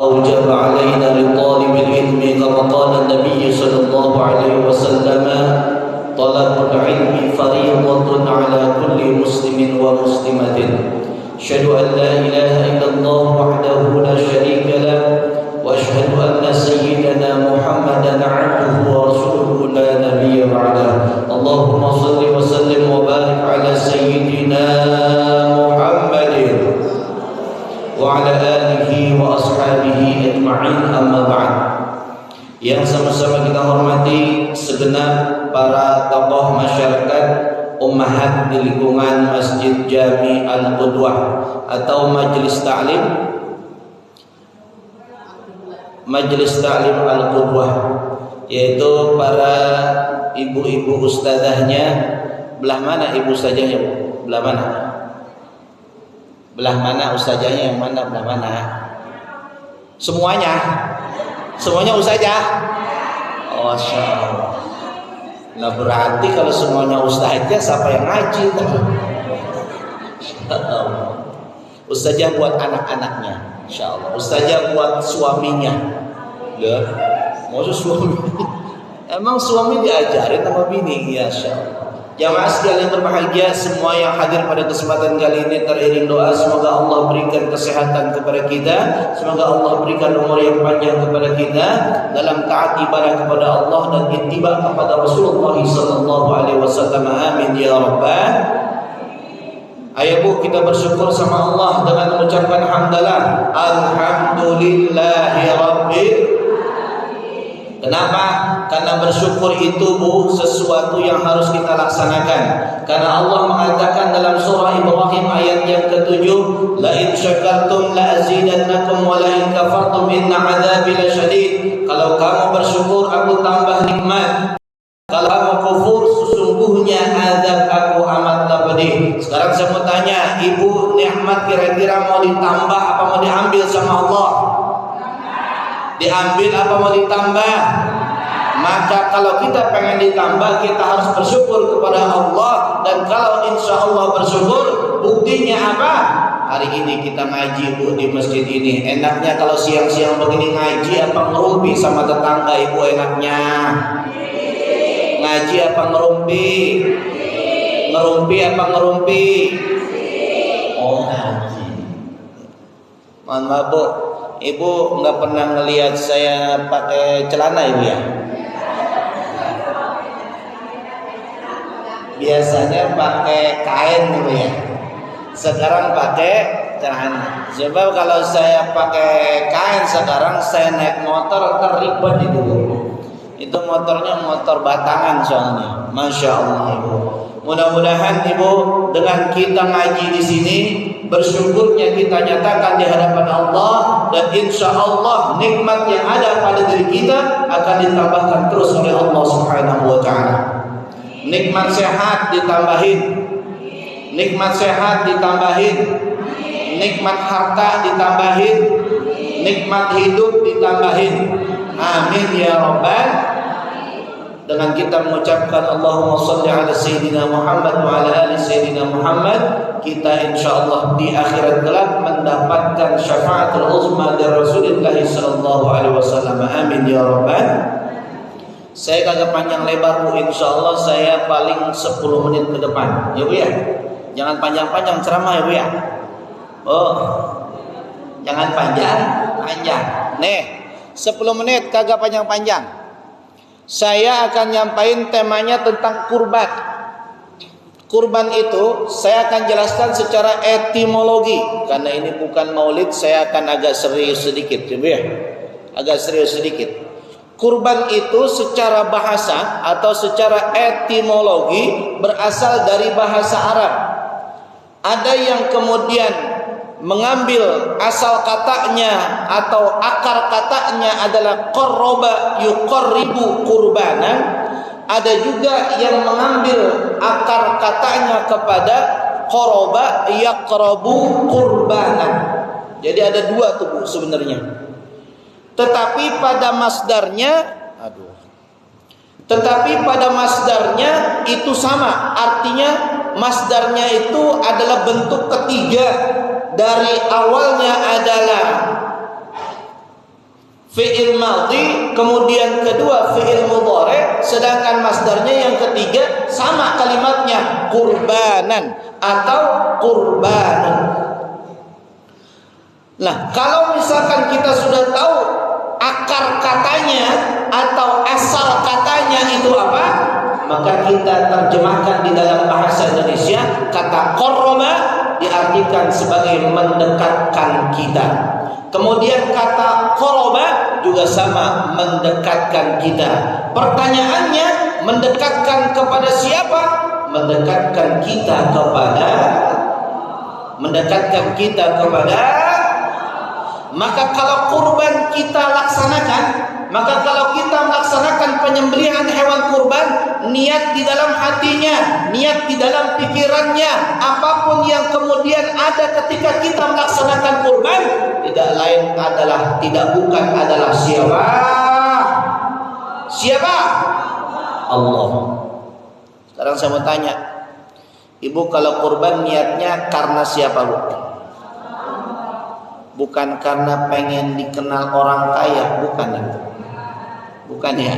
أوجب علينا لطالب العلم كما قال النبي صلى الله عليه وسلم طلب العلم فريضة على كل مسلم ومسلمة أشهد أن لا إله إلا الله وحده لا شريك له وأشهد أن سيدنا محمدا عبده ورسوله لا نبي بعده اللهم صل وسلم وبارك على سيدنا محمد وعلى آله وأصحابه أجمعين أما بعد. Yang sama-sama kita hormati segenap para tokoh masyarakat ummahat di lingkungan Masjid Jami Al-Qudwah atau Majelis Ta'lim Al-Qudwah, yaitu para ibu-ibu ustazahnya. Belah mana ibu ustazahnya, Bu? Belah mana? Belah mana ustazahnya, yang mana belah mana? Semuanya ustazah. Oh, Masya Allah. Nah berarti kalau semuanya ustazah, siapa yang ngaji? Ustazah buat anak-anaknya, Insya Allah. Ustazah buat suaminya. Loh, maksud suami? Emang suami diajarin sama bini? Ya, Insya Allah. Jamaah sekalian berbahagia, semua yang hadir pada kesempatan kali ini teriring doa semoga Allah berikan kesehatan kepada kita, semoga Allah berikan umur yang panjang kepada kita dalam taat ibadah kepada Allah dan ittiba kepada Rasulullah sallallahu alaihi wasallam. Amin ya rabbal. Ayo Bu, kita bersyukur sama Allah dengan mengucapkan hamdalah. Alhamdulillahi rabbil. Kenapa? Karena bersyukur itu, Bu, sesuatu yang harus kita laksanakan. Karena Allah mengatakan dalam surah Ibrahim ayat yang ke-7, la in syakartum la azidannakum wa la in kafartum inna adzabi lasyadid. Kalau kamu bersyukur, aku tambah nikmat. Kalau kamu kufur, sesungguhnya azab aku amatlah pedih. Sekarang saya mau tanya, Ibu, nikmat kira-kira mau ditambah apa mau diambil sama Allah? Diambil apa mau ditambah? Maka kalau kita pengen ditambah, kita harus bersyukur kepada Allah. Dan kalau insya Allah bersyukur, buktinya apa? Hari ini kita ngaji, Bu, di masjid ini. Enaknya kalau siang-siang begini ngaji apa ngerumpi sama tetangga, Ibu? Enaknya ngaji apa ngerumpi? Ngerumpi apa ngerumpi? Oh, ngaji. Mohon maaf, Bu, Ibu nggak pernah ngelihat saya pakai celana, Ibu ya? Biasanya pakai kain, Ibu ya. Sekarang pakai celana. Sebab kalau saya pakai kain sekarang, saya naik motor terlibat itu, Bu. Itu motornya motor batangan soalnya. Masya Allah, Ibu. Mudah-mudahan, Ibu, dengan kita ngaji di sini, bersyukurnya kita nyatakan di hadapan Allah, dan insya Allah nikmat yang ada pada diri kita akan ditambahkan terus oleh Allah Subhanahu wa Ta'ala. Nikmat sehat ditambahin, nikmat sehat ditambahin, nikmat harta ditambahin, nikmat hidup ditambahin. Amin ya rabbal. Dengan kita mengucapkan Allahumma shalli ala Sayyidina Muhammad wa ala ali Sayyidina Muhammad, kita insyaAllah di akhirat kelak mendapatkan syafaatul uzma dari Rasulullah sallallahu alaihi wasallam. Amin ya rabbal. Saya kagak panjang lebar, Bu, insyaallah saya paling 10 menit ke depan. Ya, Bu ya. Jangan panjang-panjang ceramah, ya, Bu ya. Oh. Jangan panjang. Nih, 10 menit kagak panjang-panjang. Saya akan nyampain temanya tentang kurban. Kurban itu saya akan jelaskan secara etimologi. Karena ini bukan maulid, saya akan agak serius sedikit, ya, Bu ya. Agak serius sedikit. Kurban itu secara bahasa atau secara etimologi berasal dari bahasa Arab. Ada yang kemudian mengambil asal katanya atau akar katanya adalah qarraba yuqarribu qurbanan. Ada juga yang mengambil akar katanya kepada qarraba yaqrabu qurbanan. Jadi ada dua tuh, Bu, sebenarnya. Tetapi pada masdarnya itu sama. Artinya masdarnya itu adalah bentuk ketiga. Dari awalnya adalah fi'il madhi, kemudian kedua fi'il mudhari, sedangkan masdarnya yang ketiga sama kalimatnya, qurbanan atau qurbanun. Nah, kalau misalkan kita sudah tahu akar katanya atau asal katanya itu apa, maka kita terjemahkan di dalam bahasa Indonesia. Kata qarraba diartikan sebagai mendekatkan kita. Kemudian kata qaraba juga sama, mendekatkan kita. Pertanyaannya, mendekatkan kepada siapa? Mendekatkan kita kepada maka kalau kurban kita laksanakan, maka kalau kita melaksanakan penyembelihan hewan kurban, niat di dalam hatinya, niat di dalam pikirannya, apapun yang kemudian ada ketika kita melaksanakan kurban, tidak lain adalah, bukan adalah siapa? Allah. Sekarang saya mau tanya, ibu kalau kurban niatnya karena siapa, Bu? Bukan karena pengen dikenal orang kaya, bukan itu. Bukan ya.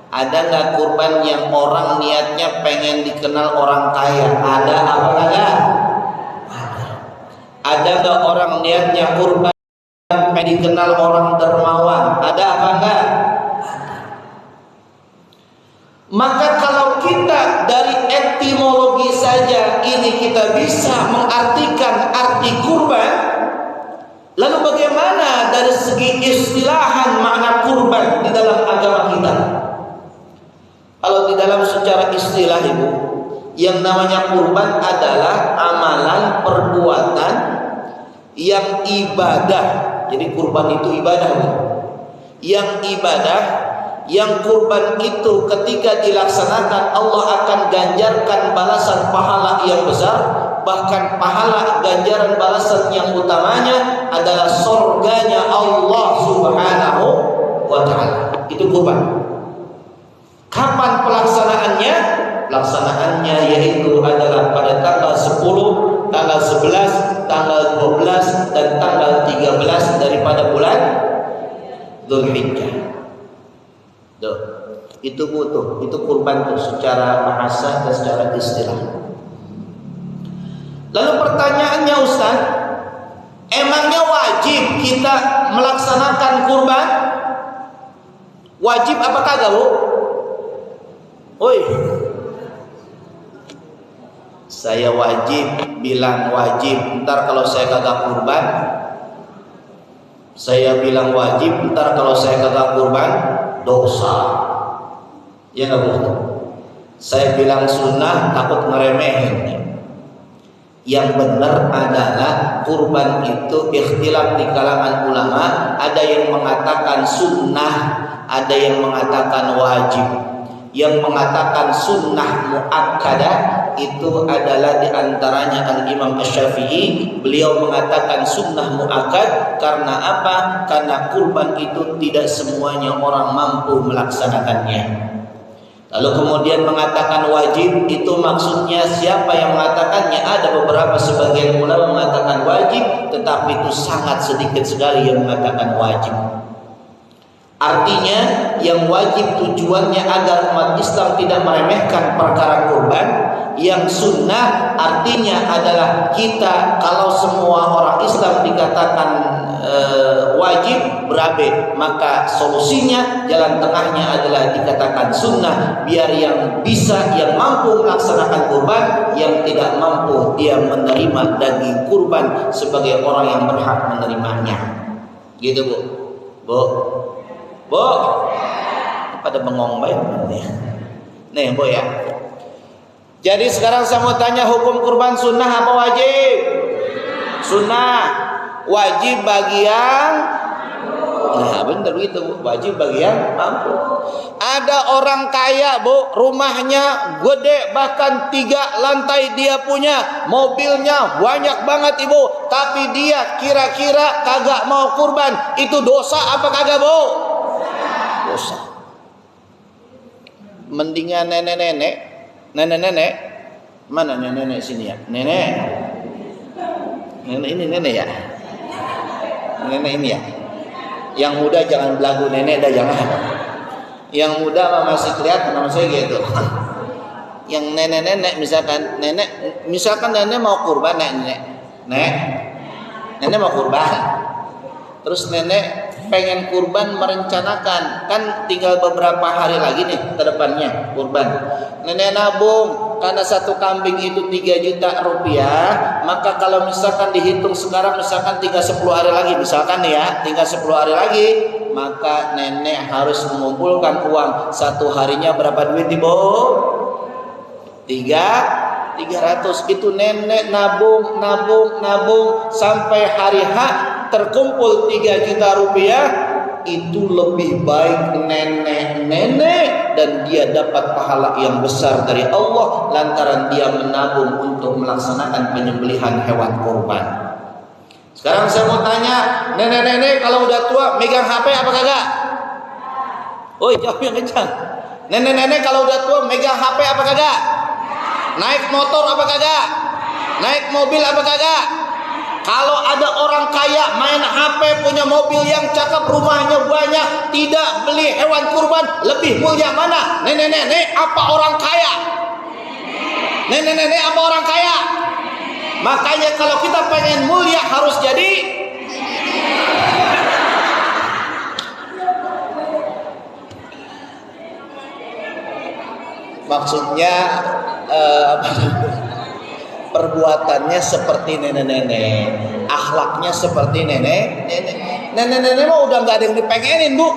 Ada nggak kurban yang orang niatnya pengen dikenal orang kaya? Ada apa enggak? Ada. Ada nggak orang niatnya kurban pengen dikenal orang dermawan? Ada apa enggak? Ada. Maka kalau kita dari etimologi saja ini kita bisa mengartikan arti kurban, lalu bagaimana dari segi istilahan makna kurban di dalam agama kita? Kalau di dalam secara istilah, Ibu, yang namanya kurban adalah amalan perbuatan yang ibadah. Jadi kurban itu ibadah, Bu. Yang ibadah, yang kurban itu ketika dilaksanakan Allah akan ganjarkan balasan pahala yang besar. Bahkan pahala ganjaran balasan yang utamanya adalah surganya Allah Subhanahu wa ta'ala. Itu kurban. Kapan pelaksanaannya? Pelaksanaannya yaitu adalah pada tanggal 10, tanggal 11, tanggal 12 dan tanggal 13 daripada bulan Dzulhijjah. Itu butuh, itu kurban tuh secara bahasa dan secara istilah. Lalu pertanyaannya, Ustaz, emangnya wajib kita melaksanakan kurban? Wajib apa kagak, Bu? Oi, saya wajib, bilang wajib. Ntar kalau saya kagak kurban, saya bilang wajib. Ntar kalau saya kagak kurban, dosa. Ya nggak, Bu? Saya bilang sunnah, takut ngeremehin. Yang benar adalah kurban itu ikhtilaf di kalangan ulama. Ada yang mengatakan sunnah, ada yang mengatakan wajib. Yang mengatakan sunnah muakkadah itu adalah diantaranya Al-Imam Asy-Syafi'i. Beliau mengatakan sunnah muakkad karena apa? Karena kurban itu tidak semuanya orang mampu melaksanakannya. Lalu kemudian mengatakan wajib, itu maksudnya siapa yang mengatakannya? Ada beberapa sebagian ulama mengatakan wajib, tetapi itu sangat sedikit sekali yang mengatakan wajib. Artinya yang wajib tujuannya agar umat Islam tidak meremehkan perkara kurban. Yang sunnah artinya adalah kita, kalau semua orang Islam dikatakan wajib berabe, maka solusinya jalan tengahnya adalah dikatakan sunnah, biar yang bisa, yang mampu melaksanakan kurban, yang tidak mampu dia menerima daging kurban sebagai orang yang berhak menerimanya. Gitu, Bu. Bu, pada bengong baik nih, Bu ya. Jadi sekarang saya mau tanya, hukum kurban sunnah apa wajib? Sunnah. Wajib bagi yang, nah bener gitu, Bu. Wajib bagi yang mampu. Ada orang kaya, Bu, rumahnya gede, bahkan 3 lantai dia punya, mobilnya banyak banget, Ibu, tapi dia kira-kira kagak mau kurban. Itu dosa apa kagak, Bu? Dosa. Mendingan nenek-nenek, mana nenek sini ya? Nenek ini nenek ya? Nenek ini ya? Yang muda jangan belagu nenek dah, jangan. Yang muda masih kelihatan nama saya gitu. Yang nenek-nenek misalkan nenek mau kurban, nenek mau kurban. Terus nenek pengen kurban, merencanakan, kan tinggal beberapa hari lagi nih ke depannya kurban. Nenek nabung karena satu kambing itu 3 juta rupiah, maka kalau misalkan dihitung sekarang, misalkan tinggal 10 hari lagi, misalkan nih ya, tinggal 10 hari lagi, maka nenek harus mengumpulkan uang. Satu harinya berapa duit Ibu? 300. Itu nenek nabung sampai hari H terkumpul 3 juta rupiah. Itu lebih baik nenek dan dia dapat pahala yang besar dari Allah lantaran dia menabung untuk melaksanakan penyembelihan hewan kurban. Sekarang saya mau tanya, nenek-nenek kalau udah tua megang HP apa kagak? Oh, jawab yang kencang. Nenek-nenek kalau udah tua megang HP apa kagak? Naik motor apa kagak? Naik mobil apa kagak? Kalau ada orang kaya main HP, punya mobil yang cakep, rumahnya banyak, tidak beli hewan kurban, lebih mulia mana? Nenek-nenek apa orang kaya? Nenek-nenek apa orang kaya? Makanya kalau kita pengen mulia harus jadi maksudnya perbuatannya seperti nenek-nenek, akhlaknya seperti nenek-nenek mah udah nggak ada yang dipengenin Bu,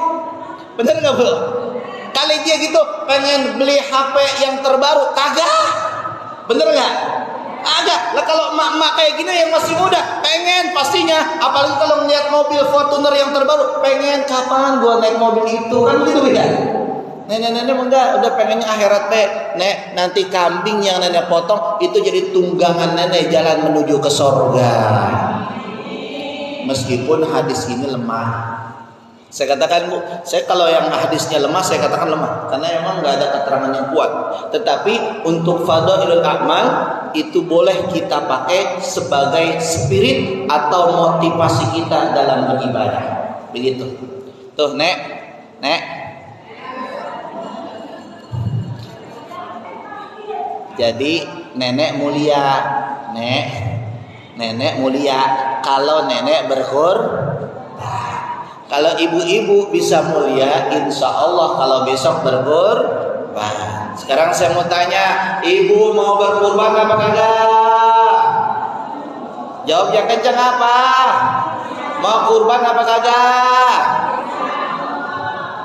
bener nggak Bu? Kali dia gitu pengen beli HP yang terbaru, kagak, bener nggak? Kagak. Lah kalau emak-emak kayak gini yang masih muda pengen pastinya, apalagi kalau ngeliat mobil Fortuner yang terbaru, pengen kapan gua naik mobil itu, kan begitu ya? Nenek-nenek enggak, udah pengennya akhirat nek, nanti kambing yang nenek potong itu jadi tunggangan nenek jalan menuju ke sorga. Meskipun hadis ini lemah, saya katakan Bu, saya kalau yang hadisnya lemah saya katakan lemah karena memang nggak ada keterangan yang kuat. Tetapi untuk fadhailul a'mal itu boleh kita pakai sebagai spirit atau motivasi kita dalam beribadah. Begitu. Tuh nek. Jadi nenek mulia, nenek mulia kalau nenek kalau ibu-ibu bisa mulia, insya Allah kalau besok berkurban. Sekarang saya mau tanya, ibu mau berkurban apa kagak? Jawab yang kencang apa? Mau kurban apa kagak?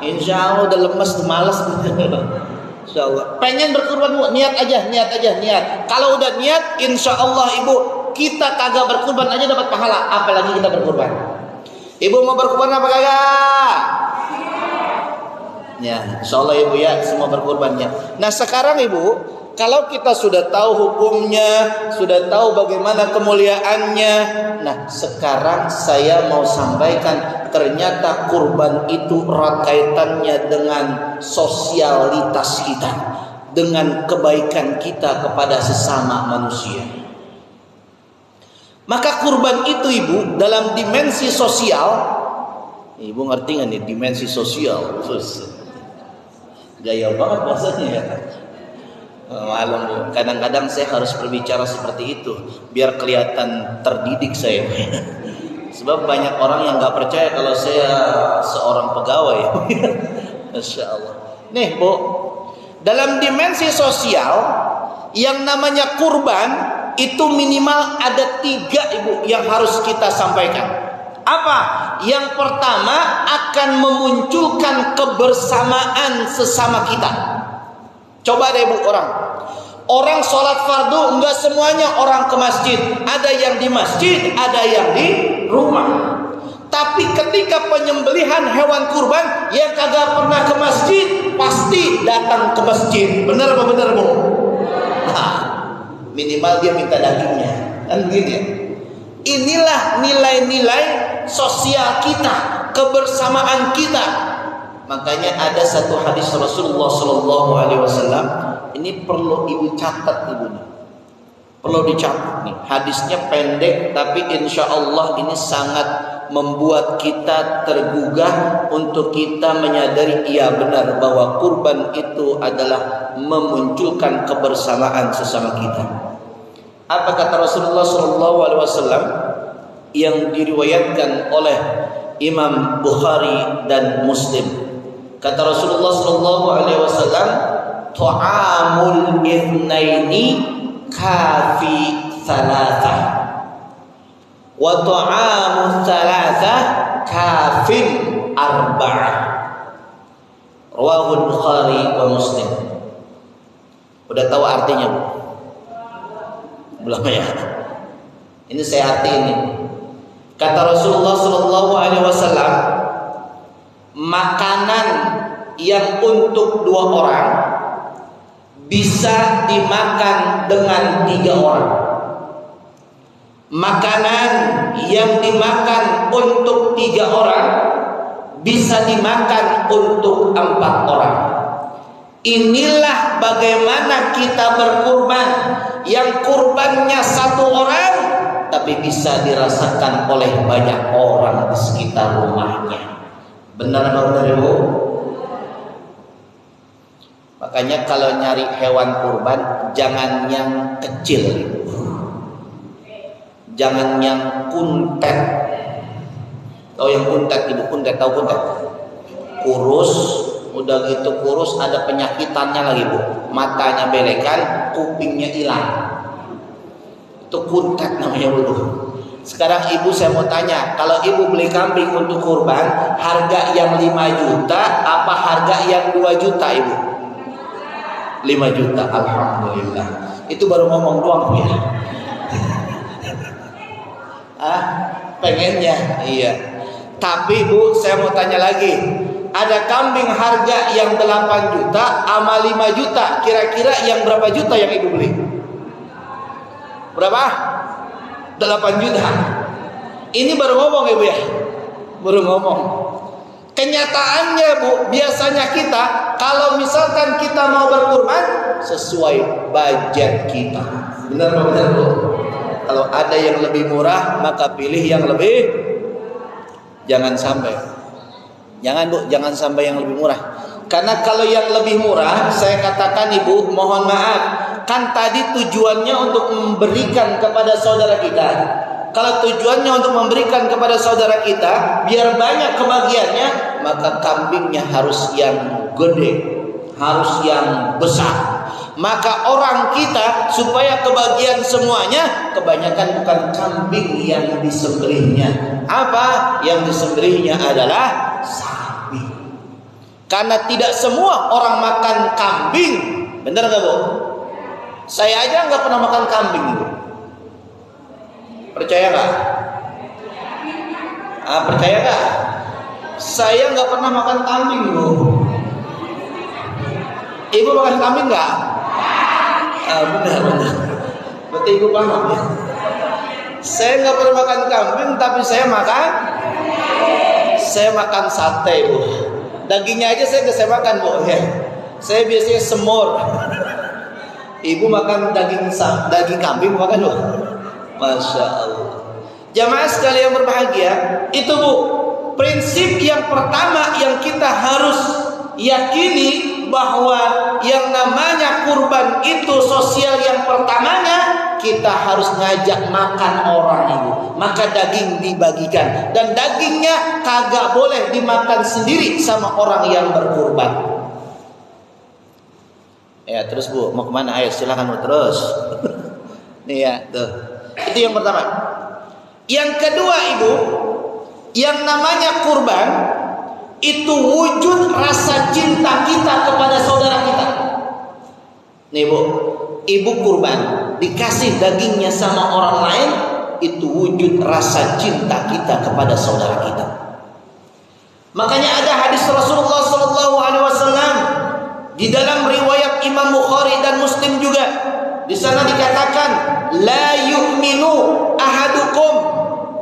Insya Allah udah lemes, udah malas. Insya Allah. Pengen berkurban Bu, niat aja. Kalau udah niat, insya Allah Ibu, kita kagak berkurban aja dapat pahala, apalagi kita berkurban. Ibu mau berkurban apa kagak? Ya, insya Allah Ibu ya, semua berkurbannya. Nah sekarang Ibu, kalau kita sudah tahu hukumnya, sudah tahu bagaimana kemuliaannya, nah sekarang saya mau sampaikan, ternyata kurban itu erat kaitannya dengan sosialitas kita, dengan kebaikan kita kepada sesama manusia. Maka kurban itu Ibu dalam dimensi sosial, Ibu ngerti nggak nih dimensi sosial? Gaya banget bahasanya ya. Malam Bu, kadang-kadang saya harus berbicara seperti itu biar kelihatan terdidik saya. Sebab banyak orang yang nggak percaya kalau saya seorang pegawai. Masya Allah. Nih Bu, dalam dimensi sosial yang namanya kurban itu minimal ada 3 Ibu yang harus kita sampaikan. Apa? Yang pertama akan memunculkan kebersamaan sesama kita. Coba deh Bu, orang sholat fardu enggak semuanya orang ke masjid, ada yang di masjid, ada yang di rumah. Tapi ketika penyembelihan hewan kurban, yang kagak pernah ke masjid pasti datang ke masjid. Benar apa benar Bu? Nah, minimal dia minta dagingnya, kan begitu ya? Inilah nilai-nilai sosial kita, kebersamaan kita. Makanya ada satu hadis Rasulullah SAW, ini perlu Ibu catat Ibu nih. Perlu dicatat nih. Hadisnya pendek tapi insya Allah ini sangat membuat kita tergugah untuk kita menyadari iya benar bahwa kurban itu adalah memunculkan kebersamaan sesama kita. Apa kata Rasulullah SAW yang diriwayatkan oleh Imam Bukhari dan Muslim? Kata Rasulullah SAW, ta'amul ithnaini kafi thalatha wa ta'amu thalatha kafin arba'ah. Rawahul Bukhari wa Muslim. Udah tahu artinya Bu? Belum ya? Ini saya arti ini. Kata Rasulullah SAW, makanan yang untuk 2 orang bisa dimakan dengan 3 orang. Makanan yang dimakan untuk 3 orang bisa dimakan untuk 4 orang. Inilah bagaimana kita berkurban, yang kurbannya 1 orang tapi bisa dirasakan oleh banyak orang di sekitar rumahnya. Benar atau benar Ibu? Makanya kalau nyari hewan kurban jangan yang kecil, jangan yang kuntet. Tahu yang kuntet Ibu? Kuntet, tahu kuntet? Kurus, udah gitu kurus ada penyakitannya lagi Bu. Matanya belekan, kupingnya hilang. Itu kuntet namanya Bu. Sekarang Ibu saya mau tanya, kalau Ibu beli kambing untuk kurban, harga yang 5 juta apa harga yang 2 juta Ibu? 5 juta, alhamdulillah. Itu baru ngomong doang ya. Pengennya, iya. Tapi Bu, saya mau tanya lagi. Ada kambing harga yang 8 juta sama 5 juta. Kira-kira yang berapa juta yang Ibu beli? Berapa? 8 juta. Ini baru ngomong Ibu ya? Baru ngomong. Kenyataannya Bu, biasanya kita kalau misalkan kita mau berkurban sesuai budget kita. Benar apa benar Bu? Kalau ada yang lebih murah maka pilih yang lebih. Jangan sampai. Jangan Bu, jangan sampai yang lebih murah. Karena kalau yang lebih murah, saya katakan Ibu, mohon maaf, kan tadi tujuannya untuk memberikan kepada saudara kita. Kalau tujuannya untuk memberikan kepada saudara kita, biar banyak kebagiannya, maka kambingnya harus yang gede, harus yang besar. Maka orang kita supaya kebagian semuanya, kebanyakan bukan kambing yang disembelihnya. Apa? Yang disembelihnya adalah sapi. Karena tidak semua orang makan kambing. Benar gak Bu? Saya aja nggak pernah makan kambing Bu. Percaya nggak? Percaya nggak? Saya nggak pernah makan kambing Bu. Ibu makan kambing nggak? Benar. Berarti Ibu paham ya. Saya nggak pernah makan kambing, tapi saya makan sate Bu. Dagingnya aja saya nggak saya makan Bu ya. Saya biasanya semur. Ibu makan daging kambing makan Bu. Masya Allah. Jamaah sekalian berbahagia, itu Bu, prinsip yang pertama yang kita harus yakini bahwa yang namanya kurban itu sosial yang pertamanya kita harus ngajak makan orang Ibu. Maka daging dibagikan dan dagingnya kagak boleh dimakan sendiri sama orang yang berkurban. Ya terus Bu, mau kemana? Ayo silakan Bu terus. Nih ya tuh. Itu yang pertama. Yang kedua Ibu, yang namanya kurban itu wujud rasa cinta kita kepada saudara kita. Nih Bu, Ibu kurban dikasih dagingnya sama orang lain, itu wujud rasa cinta kita kepada saudara kita. Makanya ada hadis Rasulullah SAW di dalam riwayat Imam Bukhari dan Muslim juga. Di sana dikatakan, la yu'minu ahadukum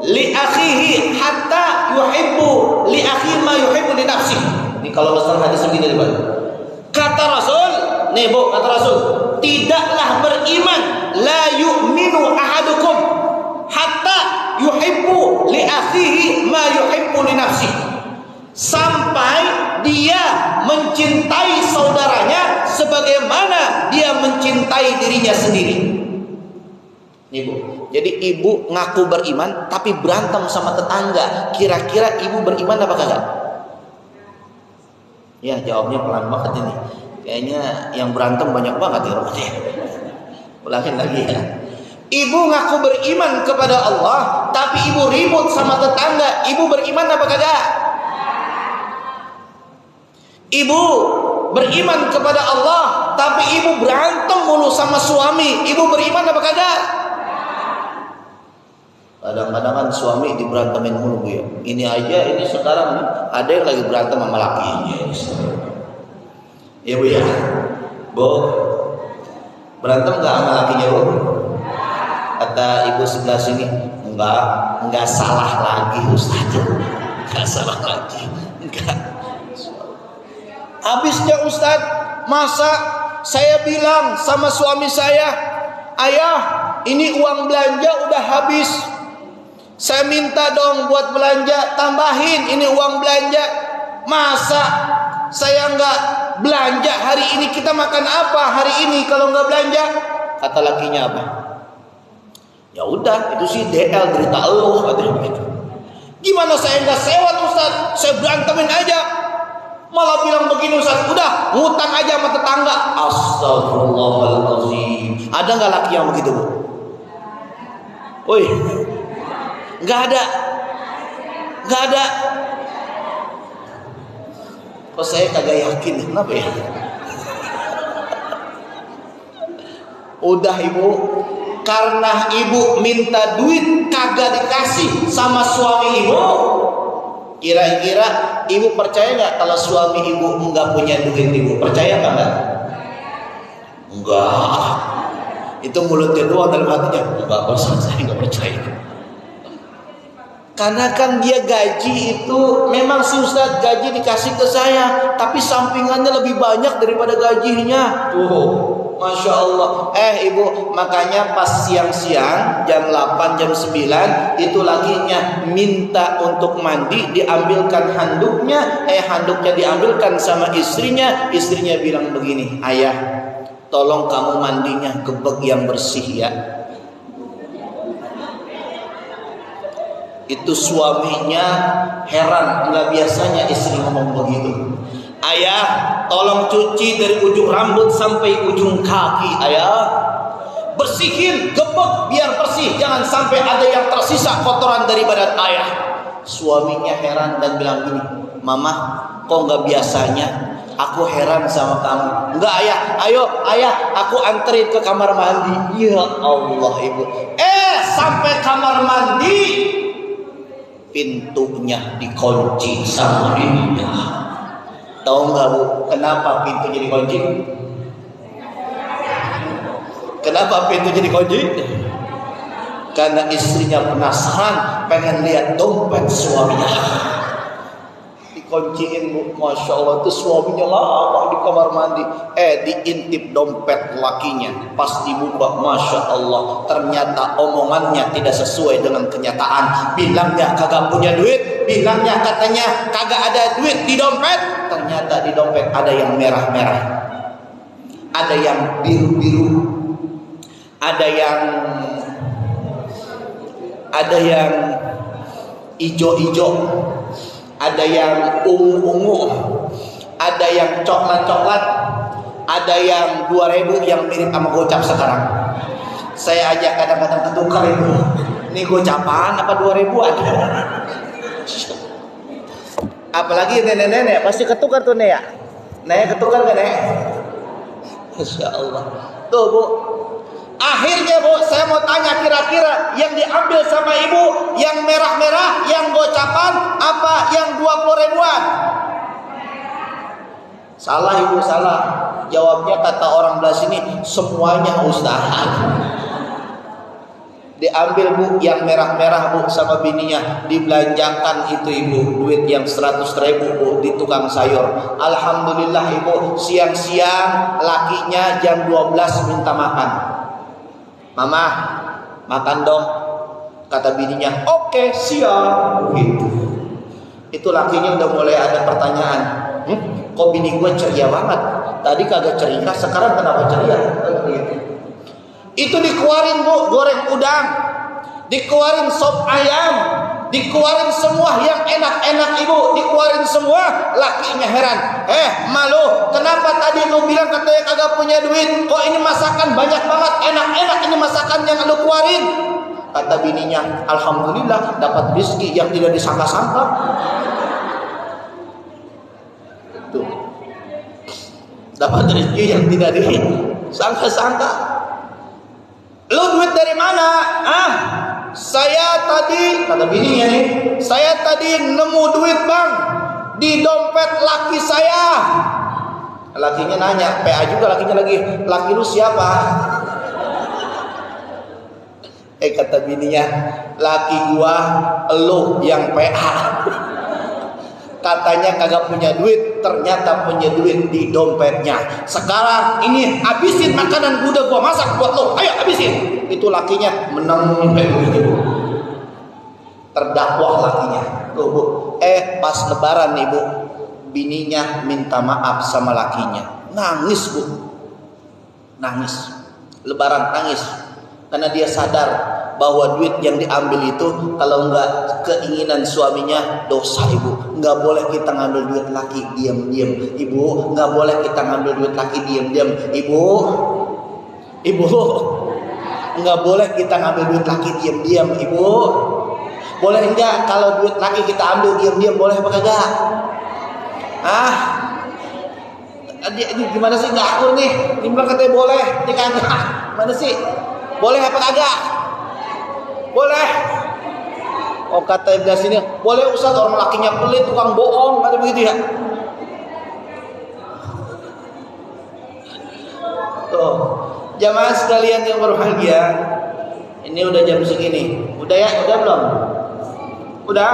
li akhihi hatta yuhibbu li akhihi ma yuhibbu li nafsihi. Ini kalau besar hadis begini Pak. Kata Rasul, nih Bu, kata Rasul, tidaklah beriman la yu'minu ahadukum hatta yuhibbu li akhihi ma yuhibbu li nafsihi, sampai dia mencintai saudaranya sebagaimana dia mencintai dirinya sendiri. Ibu, jadi ibu ngaku beriman tapi berantem sama tetangga. Kira-kira ibu beriman apa kagak? Ya jawabnya pelan banget ini. Kayaknya yang berantem banyak banget ya rumahnya. Ulangin lagi ya. Ibu ngaku beriman kepada Allah tapi ibu ribut sama tetangga. Ibu beriman apa kagak? Ibu beriman kepada Allah tapi ibu berantem mulu sama suami. Ibu beriman apa kagak? Kadang-kadang kan suami diberantemin mulu, Bu ya. Ini aja, ini sekarang ada yang lagi berantem sama lakinya. Ya Bu ya. Bu, berantem nggak sama lakinya Bu? Kata ibu sebelah sini, enggak salah lagi Ustaz. Enggak salah lagi. Enggak. Habisnya Ustaz, masa saya bilang sama suami saya, ayah, ini uang belanja udah habis. Saya minta dong buat belanja, tambahin ini uang belanja. Masa saya nggak belanja hari ini, kita makan apa hari ini kalau nggak belanja? Kata lakinya apa? Ya udah, itu sih DL derita Allah katanya begitu. Gimana saya nggak sewot Ustaz? Saya berantemin aja. Malah bilang begini Ustaz, udah ngutang aja sama tetangga. Astagfirullahaladzim. Ada nggak laki yang begitu Bu? Woi, nggak ada. Kok saya kagak yakin? Kenapa ya? Udah ibu, karena ibu minta duit kagak dikasih sama suami ibu. Kira-kira ibu percaya nggak kalau suami ibu nggak punya duit? Ibu percaya nggak? Enggak. Itu mulutnya doang, dalam hatinya enggak, bosan, saya nggak percaya. Karena kan dia gaji itu memang sih Ustaz, gaji dikasih ke saya, tapi sampingannya lebih banyak daripada gajinya. Tuh. Masya Allah. Ibu, makanya pas siang-siang jam 8 jam 9 itu lakinya minta untuk mandi, diambilkan handuknya, handuknya diambilkan sama istrinya. Istrinya bilang begini, ayah tolong kamu mandinya gebek yang bersih ya. Itu suaminya heran, nggak biasanya istri ngomong begitu. Ayah, tolong cuci dari ujung rambut sampai ujung kaki, ayah. Bersihin, gebek biar bersih, jangan sampai ada yang tersisa kotoran dari badan ayah. Suaminya heran dan bilang gini, mama, kok nggak biasanya? Aku heran sama kamu. Enggak ayah, ayo ayah, aku anterin ke kamar mandi. Ya Allah ibu. Sampai kamar mandi, pintunya dikunci sama dirinya. Tahu nggak Bu, kenapa pintunya dikunci? Kenapa pintunya dikunci? Karena istrinya penasaran, pengen lihat dompet suaminya. Dikunciin Bu, Masya Allah, itu suaminya lama di kamar mandi. Diintip dompet lakinya. Pas dibuka, Masya Allah, ternyata omongannya tidak sesuai dengan kenyataan. Bilangnya kagak punya duit, bilangnya katanya kagak ada duit di dompet. Ternyata di dompet ada yang merah-merah, ada yang biru-biru, ada yang ijo-ijo, ada yang ungu-ungu, ada yang coklat-coklat, ada yang 2000 yang mirip sama gocap sekarang. Saya aja kadang-kadang ketukar itu. Ini gocapan apa 2000-an? Apalagi nenek-nenek pasti ketukar tuh Nek ya. Nek ketukar kan Nek? Masya Allah. Tuh Bu. Akhirnya Bu, saya mau tanya, kira-kira yang diambil sama ibu yang merah-merah, yang gocapan, apa yang 20 ribuan? Salah ibu, salah. Jawabnya kata orang belah sini, semuanya Ustaz. Diambil Bu yang merah-merah Bu sama bininya, dibelanjakan itu ibu duit yang 100.000 Bu di tukang sayur. Alhamdulillah ibu, siang-siang lakinya jam 12 minta makan. Mama, makan dong, kata bininya. Oke, siap. Gitu. Itu lakinya udah mulai ada pertanyaan, kok bini gue ceria banget, tadi kagak ceria, sekarang kenapa ceria? Itu dikeluarin bu, goreng udang, dikeluarin sop ayam, dikeluarin semua yang enak-enak ibu, dikeluarin semua. Lakinya heran, malu, kenapa tadi lu bilang katanya kagak punya duit, kok ini masakan banyak banget, enak-enak ini masakan yang lu keluarin. Kata bininya, alhamdulillah dapat rezeki yang tidak disangka-sangka. Tuh, dapat rezeki yang tidak disangka-sangka. Lu duit dari mana? Saya tadi, kata bininya nih, saya tadi nemu duit bang di dompet laki saya. Lakinya nanya, PA juga lakinya lagi, laki lu siapa? Kata bininya, laki gua elu yang PA. Katanya kagak punya duit, ternyata punya duit di dompetnya. Sekarang ini habisin makanan udah gua masak buat lo, ayo habisin. Itu lakinya menang begitu. Terdakwah lakinya. Tuh bu, pas lebaran nih bu, bininya minta maaf sama lakinya, nangis bu, nangis. Lebaran nangis karena dia sadar bahwa duit yang diambil itu kalau enggak keinginan suaminya dosa ibu. Enggak boleh kita ngambil duit laki diam-diam ibu, enggak boleh kita ngambil duit laki diam-diam ibu, enggak boleh kita ngambil duit laki diam-diam ibu. Boleh enggak kalau duit laki kita ambil diam-diam, boleh apa kagak? Ini gimana sih, nggak akur nih, timbang katanya boleh, ini kagak, mana sih, boleh apa kagak? Boleh. Oh kata Ibnu sini, boleh Ustaz, orang lakinya pelit, tukang bohong, kata begitu ya. Tuh, jamaah sekalian yang berbahagia, ini udah jam segini, udah ya, udah belum? Udah?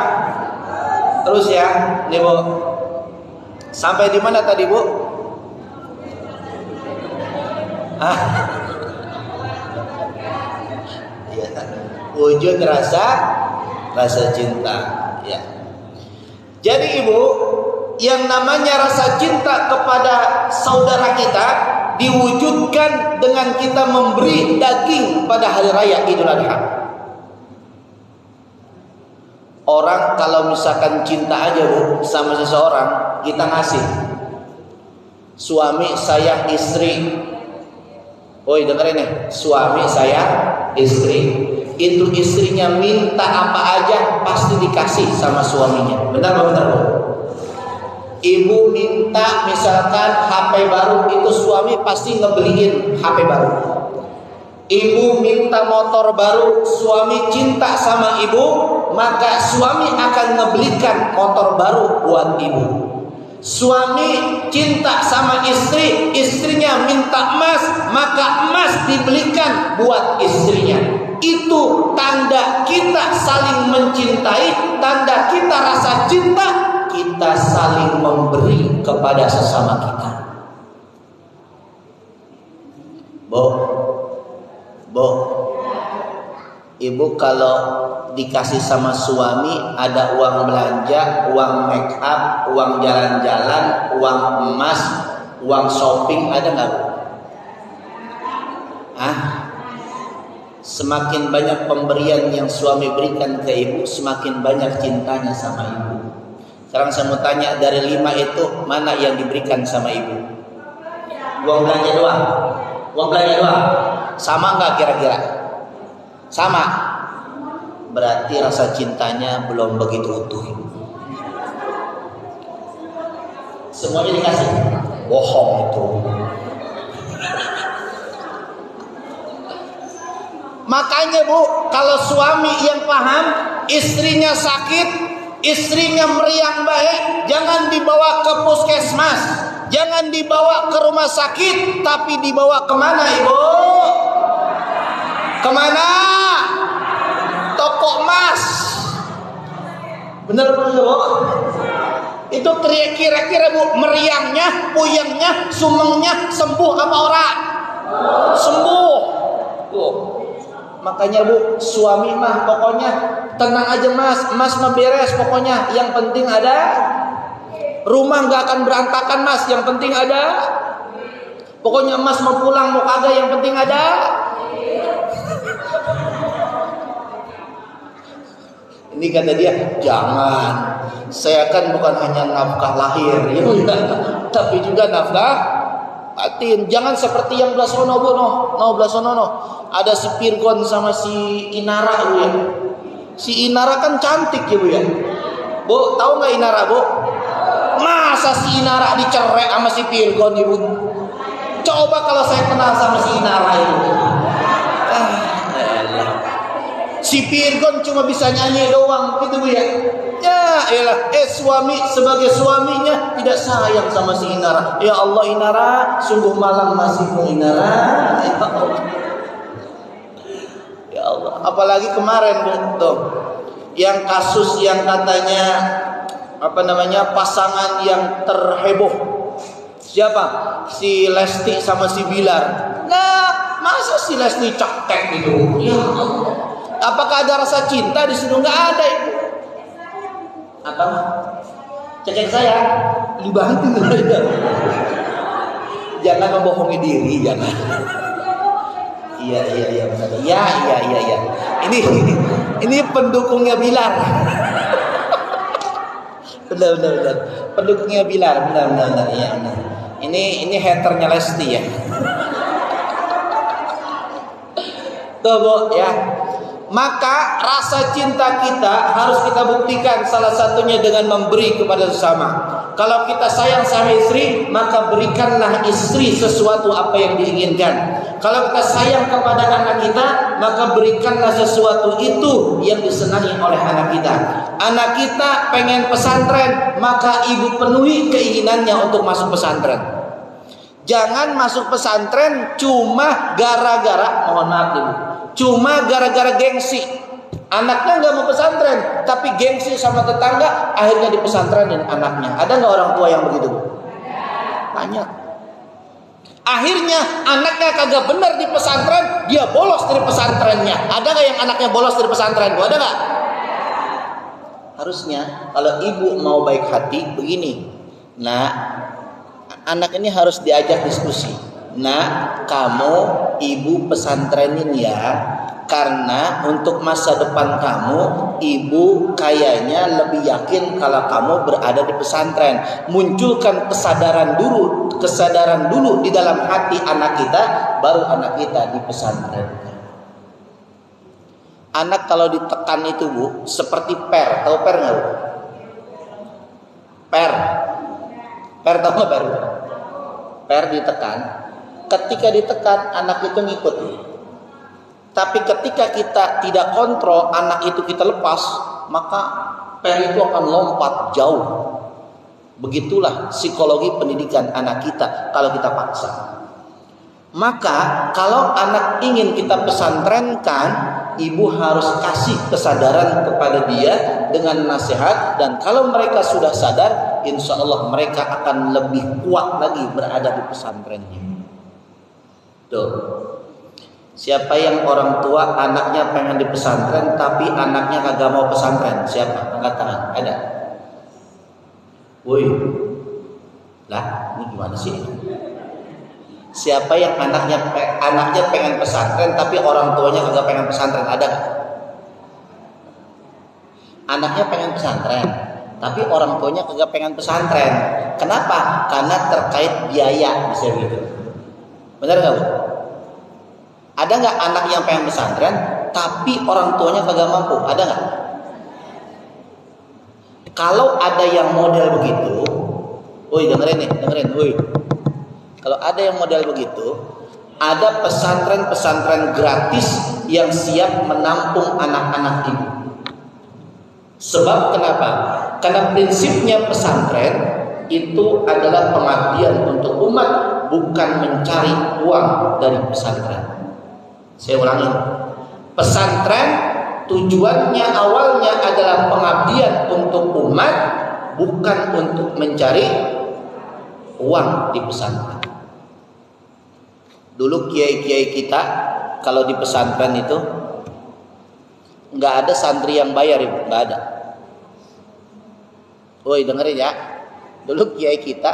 Terus ya, nih bu, sampai di mana tadi bu? Ya, wujud rasa cinta ya. Jadi ibu, yang namanya rasa cinta kepada saudara kita diwujudkan dengan kita memberi daging pada hari raya Idul Adha. Orang kalau misalkan cinta aja bu sama seseorang, kita ngasih. Suami sayang istri, oi dengerin nih, suami sayang istri, itu istrinya minta apa aja pasti dikasih sama suaminya. Benar nggak benar bu? Ibu minta misalkan HP baru, itu suami pasti ngebeliin HP baru. Ibu minta motor baru, suami cinta sama ibu, maka suami akan ngebelikan motor baru buat ibu. Suami cinta sama istri, istrinya minta emas, maka emas dibelikan buat istrinya. Itu tanda kita saling mencintai, tanda kita rasa cinta, kita saling memberi kepada sesama kita. Bu, ibu kalau dikasih sama suami ada uang belanja, uang make up, uang jalan-jalan, uang emas, uang shopping, ada nggak bu? Semakin banyak pemberian yang suami berikan ke ibu, semakin banyak cintanya sama ibu. Sekarang saya mau tanya, dari 5 itu mana yang diberikan sama ibu? Uang belanja doang? Uang belanja doang? Sama nggak kira-kira? Sama. Berarti rasa cintanya belum begitu utuh. Semuanya dikasih? Bohong itu. Makanya bu, kalau suami yang paham, istrinya sakit, istrinya meriang baik, jangan dibawa ke puskesmas, jangan dibawa ke rumah sakit, tapi dibawa kemana ibu? Kemana? Toko emas. Bener bu? Itu kira-kira bu, meriangnya, puyengnya, sumengnya sembuh apa orang? Sembuh. Tuh. Makanya bu, suami mah pokoknya Tenang aja mas, mas mah beres pokoknya. Yang penting ada rumah, nggak akan berantakan mas. Yang penting ada. Pokoknya mas mau pulang mau kagak, yang penting ada. Ini kata dia, jangan. Saya kan bukan hanya nafkah lahir, ya, tapi juga nafkah batin. Jangan seperti yang Blasono bu, Blasono. Ada si Pirgon sama si Inara bu ya. Si Inara kan cantik ya bu ya. Bu, tahu nggak Inara bu? Masa si Inara dicerai sama si Pirgon ibu? Coba kalau saya kenal sama si Inara itu. Si Pirgon cuma bisa nyanyi doang gitu bu ya. Ya elah, suami sebagai suaminya tidak sayang sama si Inara. Ya Allah Inara, sungguh malam nasibmu Inara. Ya Allah. Ya Allah. Apalagi kemarin bu, tuh, yang kasus yang katanya pasangan yang terheboh. Siapa? Si Lesti sama si Bilar. Nah, masa si Lesti cekek gitu? Ya Allah. Apakah ada rasa cinta di situ? Nggak ada itu. Apa? Cekek saya dibantu. Jangan membohongi diri, jangan. Iya benar. Iya. Ini pendukungnya Bilar. Benar. Pendukungnya Bilar, benar. Iya benar. Ini haternya Lesti ya. Tuh bu ya. Maka rasa cinta kita harus kita buktikan, salah satunya dengan memberi kepada sesama. Kalau kita sayang sama istri, maka berikanlah istri sesuatu apa yang diinginkan. Kalau kita sayang kepada anak kita, maka berikanlah sesuatu itu yang disenangi oleh anak kita. Anak kita pengen pesantren, maka ibu penuhi keinginannya untuk masuk pesantren. Jangan masuk pesantren cuma gara-gara, mohon maaf ibu, cuma gara-gara gengsi. Anaknya nggak mau pesantren, tapi gengsi sama tetangga, akhirnya di pesantrenin anaknya. Ada nggak orang tua yang begitu? Banyak. Akhirnya anaknya kagak benar di pesantren, dia bolos dari pesantrennya. Ada nggak yang anaknya bolos dari pesantren? Ada nggak? Harusnya kalau ibu mau baik hati begini, nah anak ini harus diajak diskusi. Nah, kamu ibu pesantrenin ya, karena untuk masa depan kamu, ibu kayaknya lebih yakin kalau kamu berada di pesantren. Munculkan kesadaran dulu di dalam hati anak kita, baru anak kita di pesantren. Anak kalau ditekan itu bu, seperti per, tahu per nggak bu? Per tahu nggak per? Per ditekan. Ketika ditekan, anak itu ngikut. Tapi ketika kita tidak kontrol, anak itu kita lepas, maka per itu akan lompat jauh. Begitulah psikologi pendidikan anak kita kalau kita paksa. Maka kalau anak ingin kita pesantrenkan, ibu harus kasih kesadaran kepada dia dengan nasihat. Dan kalau mereka sudah sadar, insya Allah mereka akan lebih kuat lagi berada di pesantrennya. Tuh, siapa yang orang tua anaknya pengen di pesantren tapi anaknya kagak mau pesantren? Siapa? Angkat tangan. Ada? Woi, lah ini gimana sih? Siapa yang anaknya pengen pesantren tapi orang tuanya kagak pengen pesantren? Ada gak? Anaknya pengen pesantren tapi orang tuanya kagak pengen pesantren. Kenapa? Karena terkait biaya, bisa gitu. Benar nggak bu? Ada nggak anak yang pengen pesantren tapi orang tuanya kagak mampu? Ada nggak? Kalau ada yang model begitu, woi dengerin, woi. Kalau ada yang model begitu, ada pesantren gratis yang siap menampung anak-anak ibu. Sebab kenapa? Karena prinsipnya pesantren itu adalah pengabdian untuk umat, bukan mencari uang dari pesantren. Saya ulangi, pesantren tujuannya awalnya adalah pengabdian untuk umat, bukan untuk mencari uang di pesantren. Dulu kiai-kiai kita kalau di pesantren itu Nggak ada santri yang bayar ibu, nggak ada. Woi dengerin ya, dulu kiai kita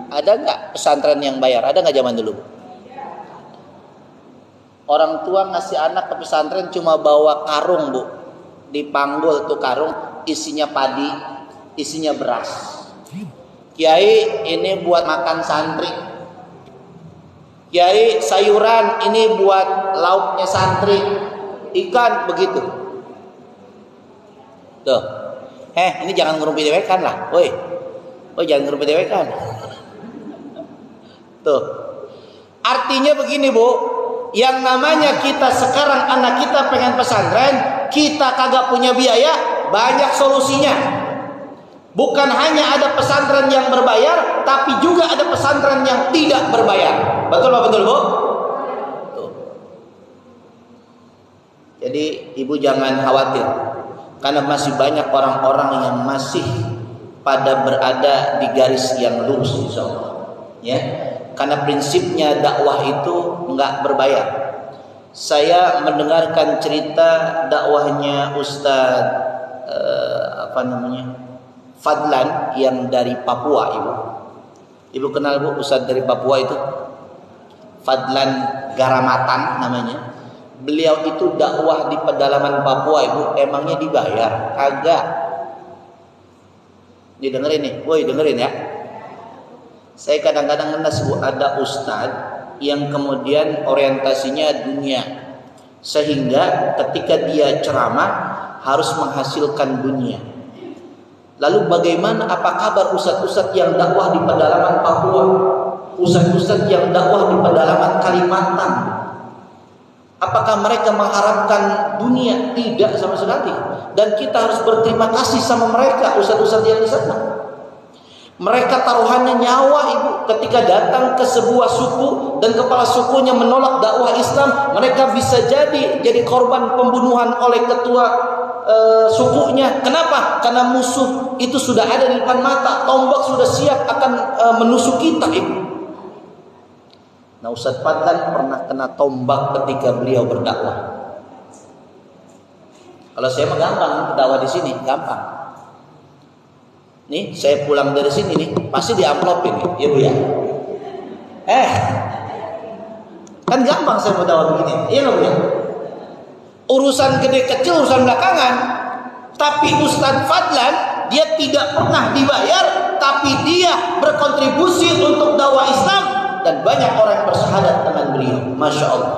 ada nggak pesantren yang bayar? Ada nggak zaman dulu? Orang tua ngasih anak ke pesantren cuma bawa karung bu, dipanggul tuh karung isinya padi, isinya beras. Kiai ini buat makan santri. Kiai sayuran ini buat lauknya santri. Ikan begitu. Tuh. Ini jangan ngerumpi dewekan lah. Woi. Jangan ngerumpi dewekan. Tuh. Artinya begini, Bu. Yang namanya kita sekarang anak kita pengen pesantren, kita kagak punya biaya, banyak solusinya. Bukan hanya ada pesantren yang berbayar, tapi juga ada pesantren yang tidak berbayar. Betul Pak, betul Bu? Tuh. Jadi ibu jangan khawatir, karena masih banyak orang-orang yang masih pada berada di garis yang lurus, insya Allah. Ya, karena prinsipnya dakwah itu enggak berbayar. Saya mendengarkan cerita dakwahnya Ustadz Fadlan yang dari Papua, ibu. Ibu kenal bu Ustadz dari Papua itu? Fadlan Garamatan namanya. Beliau itu dakwah di pedalaman Papua, ibu. Emangnya dibayar? Kagak. Nih dengerin nih, woi dengerin ya. Saya kadang-kadang ngenes bu, ada Ustadz yang kemudian orientasinya dunia, sehingga ketika dia ceramah harus menghasilkan dunia. Lalu bagaimana, apa kabar ustadz-ustadz yang dakwah di pedalaman Papua, ustadz-ustadz yang dakwah di pedalaman Kalimantan? Apakah mereka mengharapkan dunia? Tidak sama sekali. Dan kita harus berterima kasih sama mereka, ustadz-ustadz yang di sana. Mereka taruhannya nyawa ibu, ketika datang ke sebuah suku dan kepala sukunya menolak dakwah Islam, mereka bisa jadi korban pembunuhan oleh ketua sukunya. Kenapa? Karena musuh itu sudah ada di depan mata, tombak sudah siap akan menusuk kita ibu. Nah Ustadz Fadlan pernah kena tombak ketika beliau berdakwah. Kalau saya mah gampang dakwah di sini, gampang. Nih saya pulang dari sini nih pasti diamplopin nih, ya bu ya. Kan gampang saya mau dakwah begini, iya nggak bu ya? Urusan gede kecil urusan belakangan. Tapi Ustadz Fadlan dia tidak pernah dibayar, tapi dia berkontribusi untuk dakwah Islam dan banyak orang yang bersyahadat dengan beliau. Masya Allah.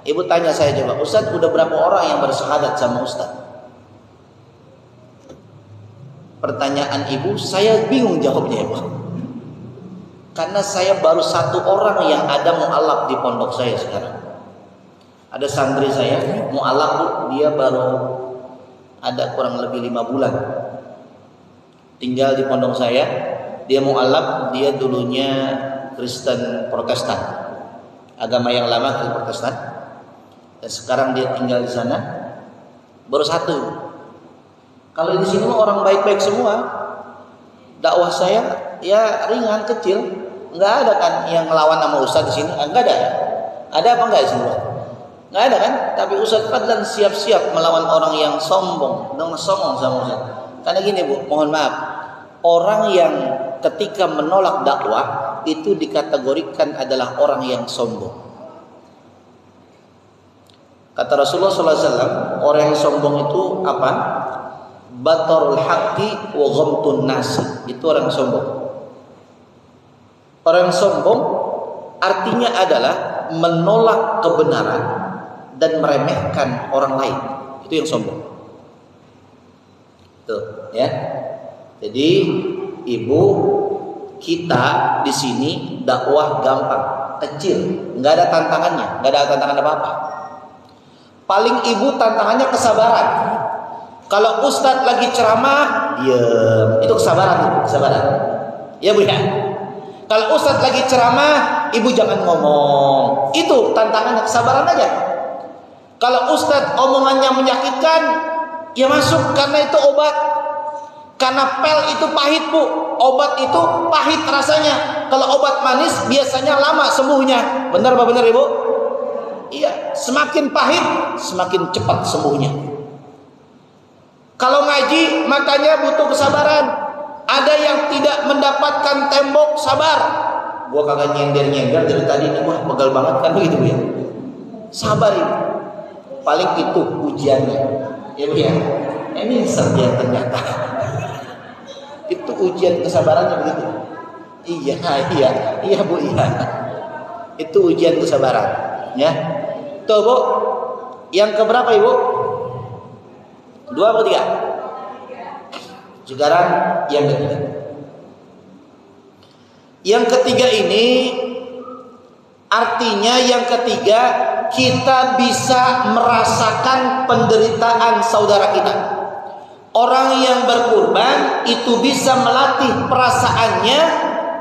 Ibu tanya saya coba, Ustadz udah berapa orang yang bersyahadat sama Ustadz? Pertanyaan ibu, saya bingung jawabnya ibu. Karena saya baru satu orang yang ada mu'alaf di pondok saya sekarang. Ada santri saya mu'alaf, dia baru ada kurang lebih 5 bulan tinggal di pondok saya. Dia mu'alaf, dia dulunya Kristen Protestan, agama yang lama Kristen Protestan, dan sekarang dia tinggal di sana. Baru satu. Kalau di sini orang baik-baik semua. Dakwah saya ya ringan kecil, nggak ada kan yang ngelawan sama Ustadz di sini, nggak ada. Ada apa nggak di sini? Nggak ada kan? Tapi Ustadz Fadlan siap-siap melawan orang yang sombong, dengan sombong sama Ustadz. Karena gini bu, mohon maaf, orang yang ketika menolak dakwah itu dikategorikan adalah orang yang sombong. Kata Rasulullah SAW, orang yang sombong itu apa? Batarul haqqi wa ghamtun nasi. Itu orang sombong. Orang sombong artinya adalah menolak kebenaran dan meremehkan orang lain. Itu yang sombong. Tuh, ya. Jadi ibu, kita di sini dakwah gampang, kecil, nggak ada tantangannya, nggak ada tantangan apa-apa. Paling ibu tantangannya kesabaran. Kalau ustadz lagi ceramah, diam. Itu kesabaran, kesabaran. Ya bu ya. Kalau ustadz lagi ceramah, ibu jangan ngomong. Itu tantangannya, kesabaran aja. Kalau ustadz omongannya menyakitkan, ya masuk karena itu obat. Karena pel itu pahit bu, obat itu pahit rasanya. Kalau obat manis biasanya lama sembuhnya. Benar apa benar ibu? Iya. semakin pahit, semakin cepat sembuhnya. Kalau ngaji makanya butuh kesabaran. Ada yang tidak mendapatkan tembok, sabar. Gua kagak nyender-nyender dari tadi ini mah pegal banget kan begitu ya. Sabar ini. Paling itu ujiannya. Ya Bu ya. Ini serbian ternyata. Itu ujian kesabarannya begitu. Iya Bu, iya. Itu ujian kesabaran, ya. Tuh Bu, yang keberapa Ibu? 2 atau 3? Sekarang yang ketiga. Yang ketiga ini artinya yang ketiga kita bisa merasakan penderitaan saudara kita. Orang yang berkurban itu bisa melatih perasaannya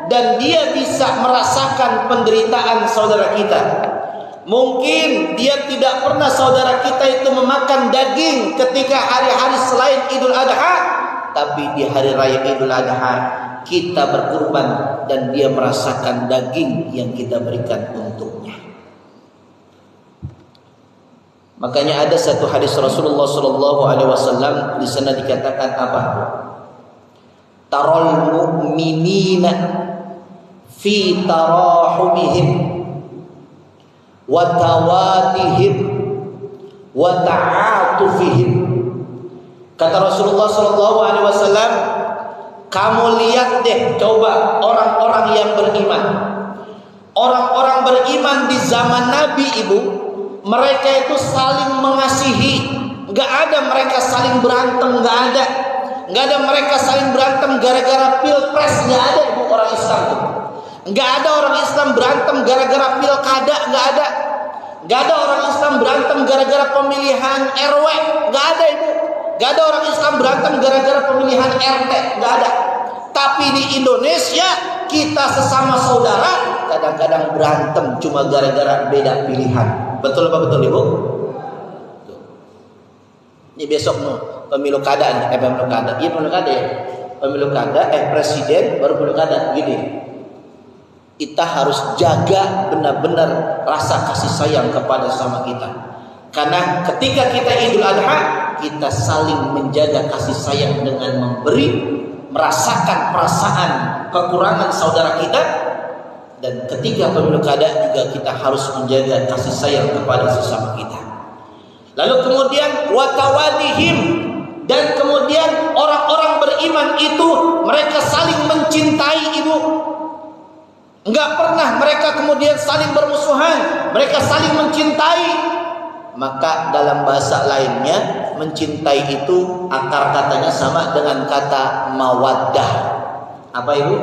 dan dia bisa merasakan penderitaan saudara kita. Mungkin dia tidak pernah saudara kita itu memakan daging ketika hari-hari selain Idul Adha, tapi di hari raya Idul Adha kita berkurban dan dia merasakan daging yang kita berikan untuknya. Makanya ada satu hadis Rasulullah SAW di sana dikatakan apa? Tarol mu'minina fi tarahumihim wa tawadihim wa ta'atufihim. Kata Rasulullah SAW, kamu lihat deh coba orang-orang yang beriman. Orang-orang beriman di zaman Nabi Ibu, mereka itu saling mengasihi. Gak ada mereka saling berantem, gak ada. Gak ada mereka saling berantem gara-gara pilpres, gak ada Ibu orang Islam tuh. Gak ada orang Islam berantem gara-gara pilkada, gak ada. Gak ada orang Islam berantem gara-gara pemilihan RW, gak ada Ibu. Gak ada orang Islam berantem gara-gara pemilihan RT, gak ada. Tapi di Indonesia kita sesama saudara kadang-kadang berantem cuma gara-gara beda pilihan. Betul apa betul Ibu? Ini besok nih pemilu kada nih, pemilu kada. Iya pemilu kada ya. Pemilu kada, presiden baru pemilu kada gini. Kita harus jaga benar-benar rasa kasih sayang kepada sama kita. Karena ketika kita Idul Adha, kita saling menjaga kasih sayang dengan memberi, merasakan perasaan kekurangan saudara kita. Dan ketika pemilu kada juga kita harus menjaga kasih sayang kepada sesama kita. Lalu kemudian watawadihim, dan kemudian orang-orang beriman itu mereka saling mencintai Ibu. Enggak pernah mereka kemudian saling bermusuhan, mereka saling mencintai. Maka dalam bahasa lainnya mencintai itu akar katanya sama dengan kata mawaddah. Apa Ibu?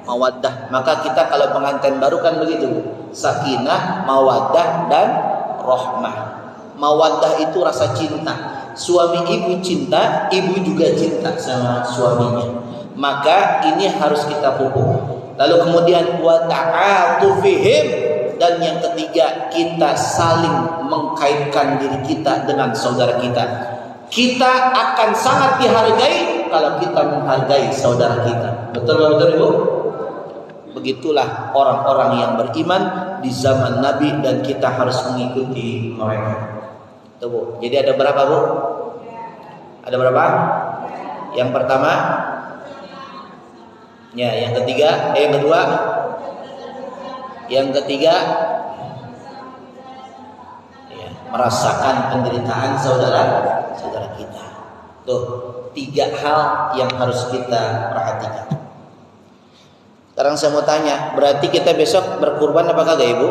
Mawaddah. Maka kita kalau pengantin baru kan begitu, sakinah, mawaddah dan rahmah. Mawaddah itu rasa cinta. Suami ibu cinta, ibu juga cinta sama suaminya. Maka ini harus kita pupuk. Lalu kemudian wa ta'atufihim, dan yang ketiga kita saling mengkaitkan diri kita dengan saudara kita. Kita akan sangat dihargai kalau kita menghargai saudara kita. Betul betul Ibu? Begitulah orang-orang yang beriman di zaman Nabi dan kita harus mengikuti mereka. Tuh Bu. Jadi ada berapa Bu? Ada berapa? Yang pertama, ya, yang ketiga, yang kedua, yang ketiga, ya, merasakan penderitaan saudara kita. Tuh, 3 hal yang harus kita perhatikan. Sekarang saya mau tanya, berarti kita besok berkurban apa kagak Ibu?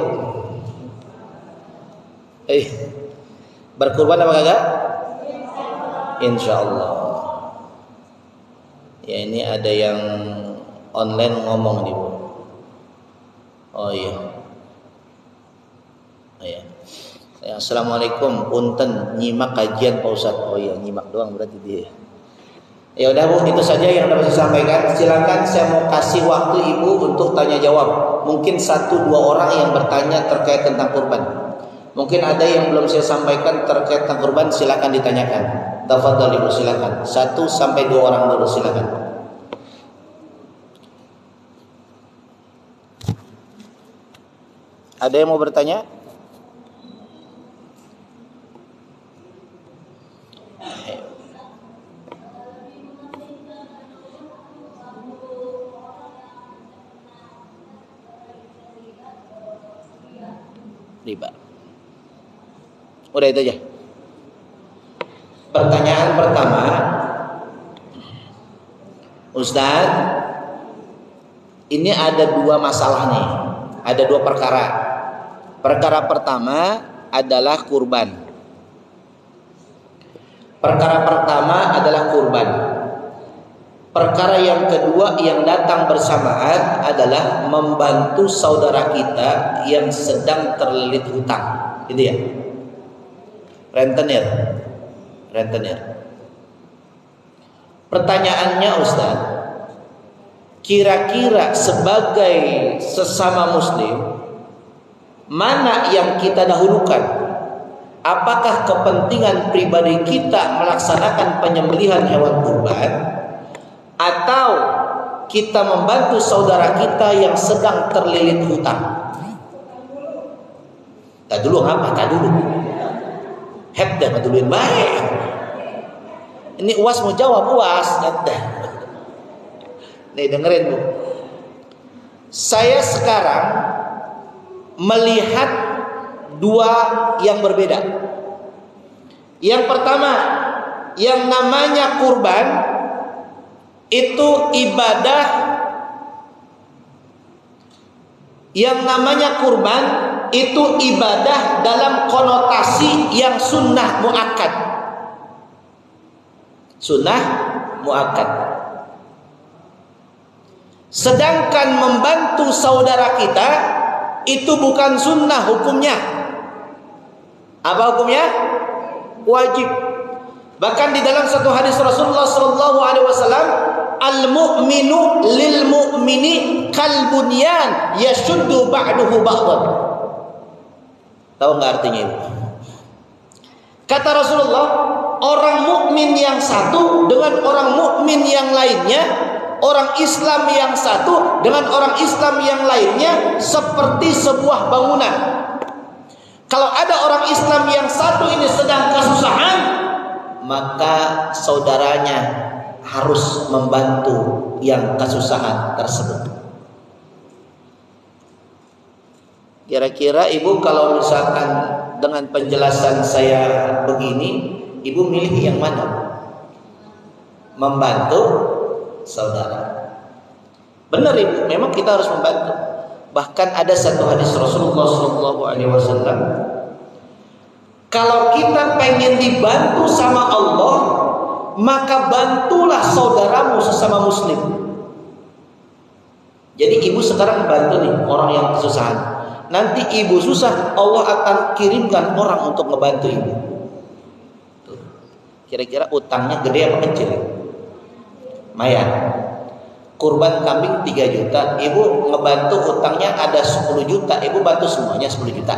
Berkurban apa kagak? Insya Allah. Ya, ini ada yang online ngomong nih Bu. Oh iya. Oh iya. Assalamualaikum, punten nyimak kajian Pak Ustadz. Oh iya, nyimak doang berarti dia. Ya udah Bu, itu saja yang dapat saya sampaikan. Silakan saya mau kasih waktu Ibu untuk tanya jawab. Mungkin 1-2 orang yang bertanya terkait tentang kurban. Mungkin ada yang belum saya sampaikan terkait tentang kurban, silakan ditanyakan. Tafadhol Ibu, silakan. 1-2 orang dulu silakan. Ada yang mau bertanya? riba. Udah itu aja. Pertanyaan pertama, Ustadz, ini ada dua masalah nih, ada dua perkara. Perkara pertama adalah kurban. Perkara pertama adalah kurban. Perkara yang kedua yang datang bersamaan adalah membantu saudara kita yang sedang terlilit hutang. Gitu ya. Rentenir. Pertanyaannya Ustaz, kira-kira sebagai sesama muslim, mana yang kita dahulukan? Apakah kepentingan pribadi kita melaksanakan penyembelihan hewan kurban, atau kita membantu saudara kita yang sedang terlilit hutang? Tak dulu apa? Tak dulu. Hebdah duluin baik. Ini UAS mau jawab, UAS. Nih dengerin Bu. Saya sekarang melihat dua yang berbeda. Yang pertama, yang namanya kurban itu ibadah. Yang namanya kurban itu ibadah dalam konotasi yang sunnah muakkad. Sunnah muakkad. Sedangkan membantu saudara kita itu bukan sunnah hukumnya. Apa hukumnya? Wajib. Bahkan di dalam satu hadis Rasulullah SAW, al-mu'minu lil mu'mini kal bunyan yashuddu ba'duhu ba'dan. Tahu nggak artinya itu? Kata Rasulullah, orang mukmin yang satu dengan orang mukmin yang lainnya, orang Islam yang satu dengan orang Islam yang lainnya seperti sebuah bangunan. Kalau ada orang Islam yang satu ini sedang kesusahan, maka saudaranya harus membantu yang kesusahan tersebut. Kira-kira Ibu kalau misalkan dengan penjelasan saya begini, Ibu milih yang mana? Membantu saudara. Benar Ibu, memang kita harus membantu. Bahkan ada satu hadis Rasulullah SAW, kalau kita pengen dibantu sama Allah, maka bantulah saudaramu sesama muslim. Jadi Ibu sekarang bantu nih orang yang kesusahan. Nanti Ibu susah, Allah akan kirimkan orang untuk ngebantu Ibu. Kira-kira utangnya gede apa kecil? Mayan. Kurban kambing 3 juta, Ibu ngebantu utangnya ada 10 juta, Ibu bantu semuanya 10 juta.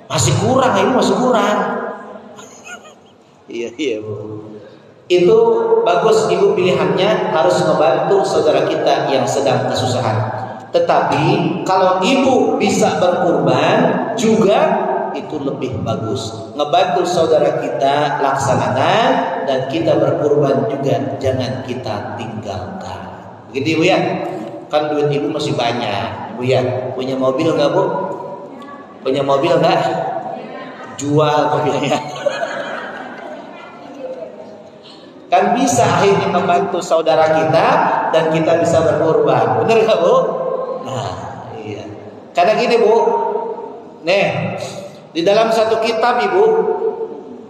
Masih kurang, Ibu masih kurang. Iya Bu. Itu bagus Ibu pilihannya, harus ngebantu saudara kita yang sedang kesusahan. Tetapi kalau Ibu bisa berkurban juga itu lebih bagus. Ngebantu saudara kita laksanakan, dan kita berkurban juga jangan kita tinggalkan. Begitu Ibu ya. Kan duit Ibu masih banyak Ibu ya. Punya mobil enggak Bu? Punya mobil enggak? Jual mobilnya. Kan bisa akhirnya membantu saudara kita dan kita bisa berkurban. Benar enggak Bu? Nah, iya. Karena gini Bu. Nih, di dalam satu kitab Ibu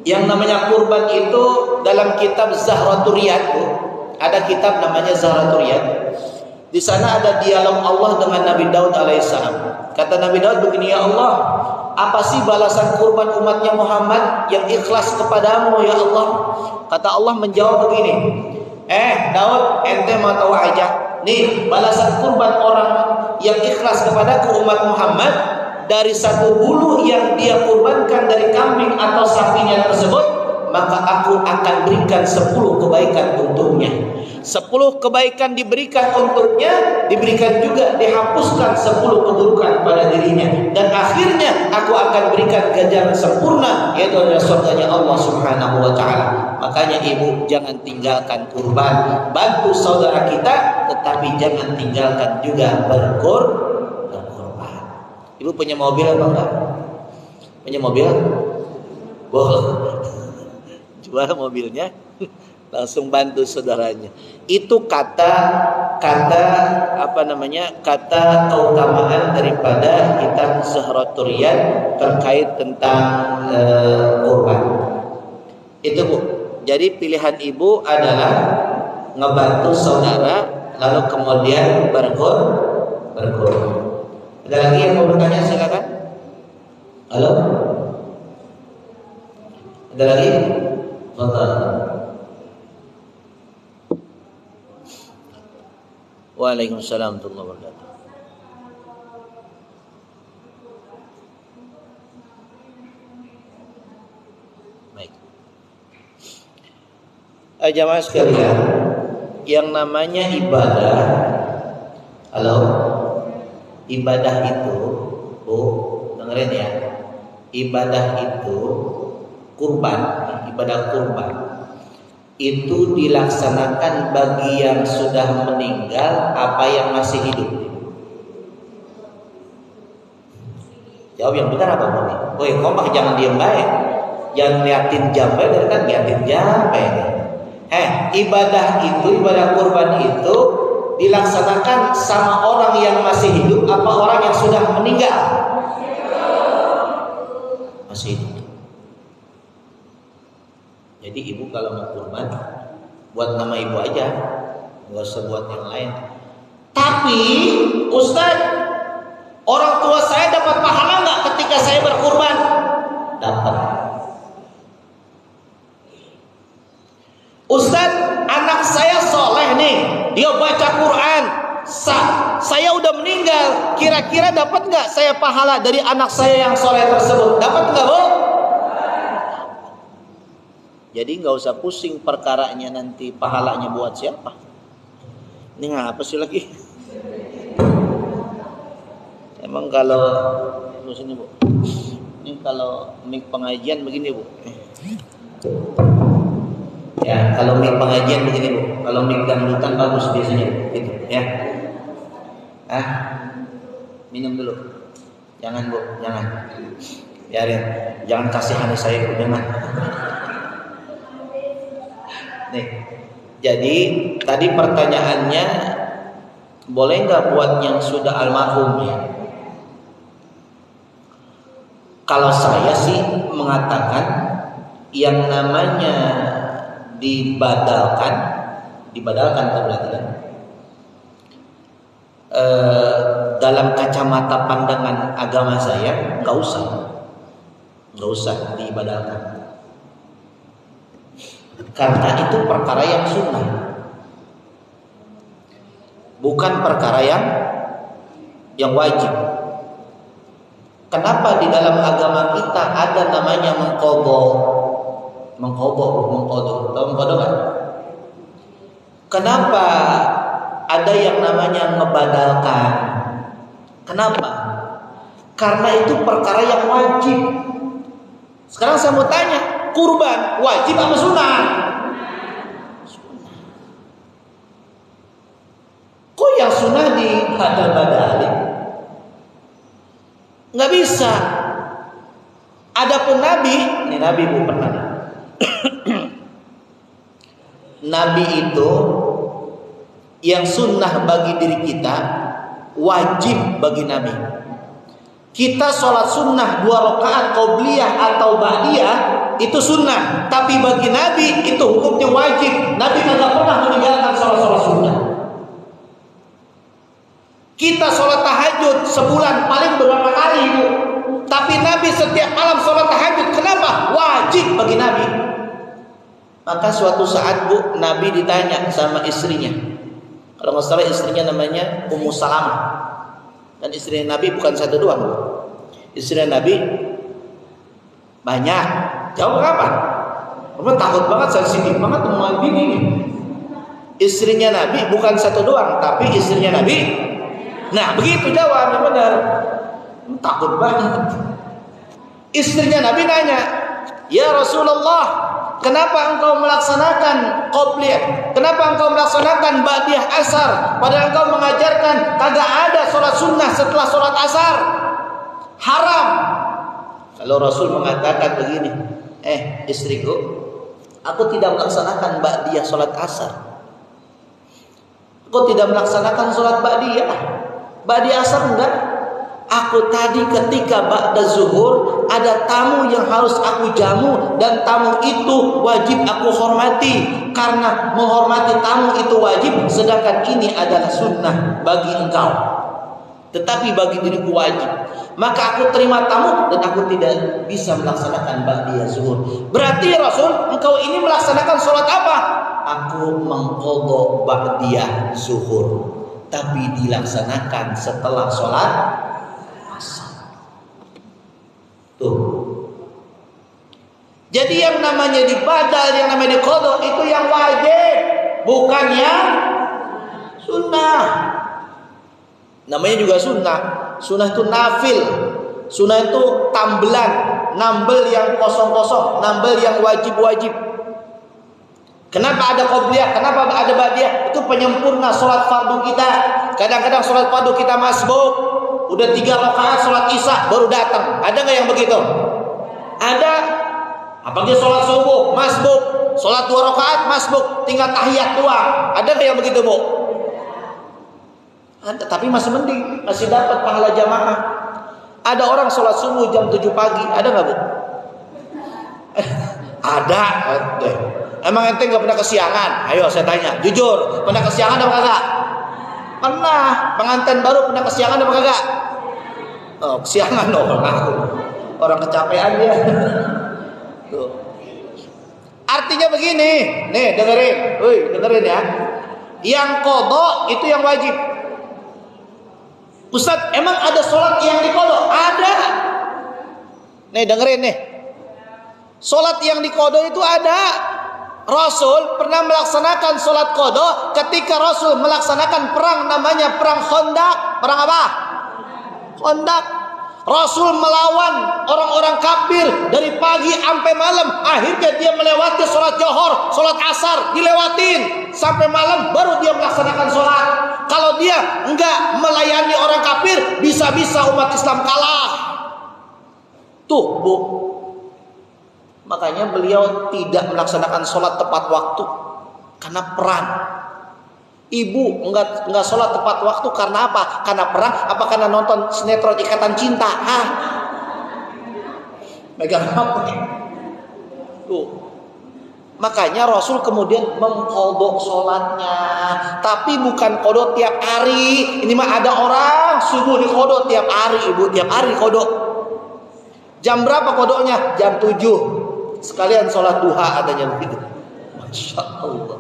yang namanya kurban itu, dalam kitab Zahratul Riyad Bu, ada kitab namanya Zahratul Riyad. Di sana ada dialog Allah dengan Nabi Daud alaihissalam. Kata Nabi Daud begini, ya Allah, apa sih balasan kurban umatnya Muhammad yang ikhlas kepadamu ya Allah? Kata Allah menjawab begini, Daud, ente mau tahu aja, nih balasan kurban orang yang ikhlas kepadaku umat Muhammad, dari satu bulu yang dia kurbankan dari kambing atau sapinya tersebut, maka aku akan berikan 10 kebaikan untuknya. 10 kebaikan diberikan untuknya, diberikan juga dihapuskan 10 keburukan pada dirinya, dan akhirnya aku akan berikan ganjaran sempurna, yaitu adalah surganya Allah Subhanahu wa taala. Makanya ibu jangan tinggalkan kurban, bantu saudara kita, tetapi jangan tinggalkan juga berkurban. Ibu punya mobil apa enggak? Punya mobil? Boleh. Jual mobilnya, langsung bantu saudaranya. Itu kata keutamaan daripada kitab Zahratul Riyad terkait tentang kurban. Itu Bu. Jadi pilihan ibu adalah ngebantu saudara, lalu kemudian berkurban. Ada lagi yang mau bertanya, silakan. Halo? Ada lagi? Waalaikumsalam warahmatullahi wabarakatuh. Baik. Jamaah sekalian, yang namanya ibadah, ibadah itu, dengerin ya, ibadah itu ibadah kurban itu dilaksanakan bagi yang sudah meninggal apa yang masih hidup? Jawab yang benar apa boleh? Woi, kompak, jangan diam baik, jangan liatin jam baik, dari kan liatin jam baik. Ibadah kurban itu dilaksanakan sama orang yang masih hidup apa orang yang sudah meninggal? Masih hidup. Jadi ibu kalau mau kurban, buat nama ibu aja, nggak usah buat yang lain. Tapi Ustadz, orang tua saya dapat pahala nggak ketika saya berkurban? Dapat. Ustadz, anak saya soleh nih, dia baca Quran. Saya udah meninggal, kira-kira dapat nggak saya pahala dari anak saya yang soleh tersebut? Dapat nggak, Bu? Jadi nggak usah pusing perkaranya, nanti pahalanya buat siapa? Ini ngapa sih lagi? Emang kalau sini Bu, ini kalau mic pengajian begini Bu. Ya, kalau mic pengajian begini Bu. Kalau mic dangdutan bagus biasanya, gitu ya. Minum dulu. Jangan Bu, jangan. Biarin, jangan kasihani saya Bu, jangan. Nih, jadi tadi pertanyaannya, boleh nggak buat yang sudah almarhum ya? Kalau saya sih mengatakan yang namanya dibadalkan berarti kan? Dalam kacamata pandangan agama saya nggak usah dibadalkan. Karena itu perkara yang sunnah, bukan perkara yang wajib. Kenapa di dalam agama kita ada namanya mengqadha? Tahu kan? Kenapa ada yang namanya ngebadalkan? Kenapa? Karena itu perkara yang wajib. Sekarang saya mau tanya, kurban wajib apa sunnah? Kok yang sunnah dibadal-badalin? Nggak bisa. Adapun Nabi, ini Nabi Bu pernah. Nabi itu yang sunnah bagi diri kita, wajib bagi Nabi. Kita sholat sunnah 2 rakaat qobliyah atau ba'diyah itu sunnah, tapi bagi Nabi itu hukumnya wajib. Nabi tidak pernah meninggalkan sholat sunnah. Kita sholat tahajud sebulan paling berapa kali Bu? Tapi Nabi setiap malam sholat tahajud. Kenapa? Wajib bagi Nabi. Maka suatu saat Bu, Nabi ditanya sama istrinya. Kalau nggak salah istrinya namanya Ummu Salamah. Dan istri Nabi bukan satu doang Bu. Istri Nabi banyak. Jawab apa? Apa takut banget, sensitif banget sama bini nih. Istrinya Nabi bukan satu doang, tapi istrinya Nabi. Nah, begitu jawabnya benar. Takut banget. Istrinya Nabi nanya, "Ya Rasulullah, kenapa engkau melaksanakan qobliyah? Kenapa engkau melaksanakan ba'diyah asar? Padahal engkau mengajarkan kagak ada sholat sunnah setelah sholat asar. Haram." Kalau Rasul mengatakan begini, istriku, aku tidak melaksanakan ba'diyah sholat asar. Aku tidak melaksanakan sholat ba'diyah. Ba'diyah asar enggak. Aku tadi ketika ba'da zuhur ada tamu yang harus aku jamu, dan tamu itu wajib aku hormati. Karena menghormati tamu itu wajib, sedangkan ini adalah sunnah bagi engkau, tetapi bagi diriku wajib. Maka aku terima tamu dan aku tidak bisa melaksanakan ba'diyah zuhur. Berarti Rasul, engkau ini melaksanakan sholat apa? Aku mengqadha ba'diyah zuhur, tapi dilaksanakan setelah sholat asar. Tuh. Jadi yang namanya dibadal, yang namanya diqadha itu yang wajib, bukan yang sunnah. Namanya juga sunnah. Sunnah itu nafil. Sunnah itu tambelan, nambel yang kosong-kosong, nambel yang wajib-wajib. Kenapa ada qobliyah? Kenapa ada ba'diyah? Itu penyempurna sholat fardu kita. Kadang-kadang sholat fardu kita masbuk, udah 3 rakaat sholat isya baru datang. Ada nggak yang begitu? Ada. Apalagi sholat subuh masbuk, sholat 2 rakaat masbuk, tinggal tahiyat doang. Ada nggak yang begitu, Bu? Ada, tapi masih mending, masih dapat pahala jamaah. Ada orang sholat subuh jam 7 pagi, ada nggak, Bu? Ada. Emang ente nggak pernah kesiangan? Ayo saya tanya, jujur, pernah kesiangan apa kagak? Pernah. Pengantin baru pernah kesiangan apa kagak? Oh, kesiangan dong aku. Orang kecapean dia. Tuh. Artinya begini, nih dengerin ya. Yang qadha itu yang wajib. Ustaz, emang ada sholat yang diqadha? Ada. Nih dengerin nih. Sholat yang diqadha itu ada. Rasul pernah melaksanakan sholat qadha ketika Rasul melaksanakan perang namanya perang Khandaq. Perang apa? Khandaq. Rasul melawan orang-orang kafir dari pagi sampai malam. Akhirnya dia melewati sholat Johor, sholat asar dilewatin sampai malam, baru dia melaksanakan sholat. Kalau dia enggak melayani orang kafir, bisa-bisa umat Islam kalah. Tuh, Bu. Makanya beliau tidak melaksanakan sholat tepat waktu karena perang. Ibu enggak sholat tepat waktu karena apa? Karena perang? Apa karena nonton sinetron Ikatan Cinta? Megang apa? Tuh. Makanya Rasul kemudian mengqadha sholatnya, tapi bukan qadha tiap hari. Ini mah ada orang subuh diqadha tiap hari, Ibu, tiap hari qadha. Jam berapa qadhanya? Jam 7. Sekalian sholat duha adanya begitu. Masya Allah.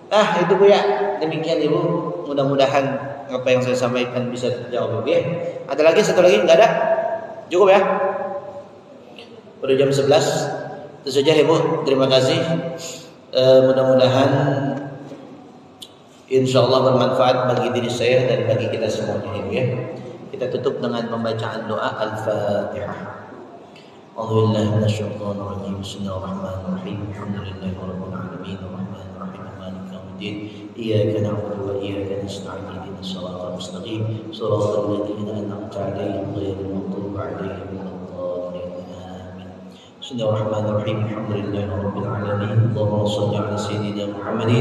Nah itu Bu ya, demikian Ibu. Mudah-mudahan apa yang saya sampaikan bisa terjawab ya. Ada lagi satu lagi? Nggak ada? Cukup ya? Udah jam 11. Itu saja Ibu. Terima kasih. Mudah-mudahan insya Allah bermanfaat bagi diri saya dan bagi kita semuanya Ibu ya. Kita tutup dengan pembacaan doa Al-Fatihah. أعوذ بالله من الشيطان الرجيم بسم الله الرحمن الرحيم الحمد لله رب العالمين الرحمن الرحيم مالك يوم الدين إياك نعبد وإياك نستعين اهدنا الصراط المستقيم صراط الذين أنعمت عليهم غير المغضوب عليهم ولا الضالين آمين بسم الله الرحمن الرحيم الحمد لله رب العالمين اللهم صل على سيدنا محمد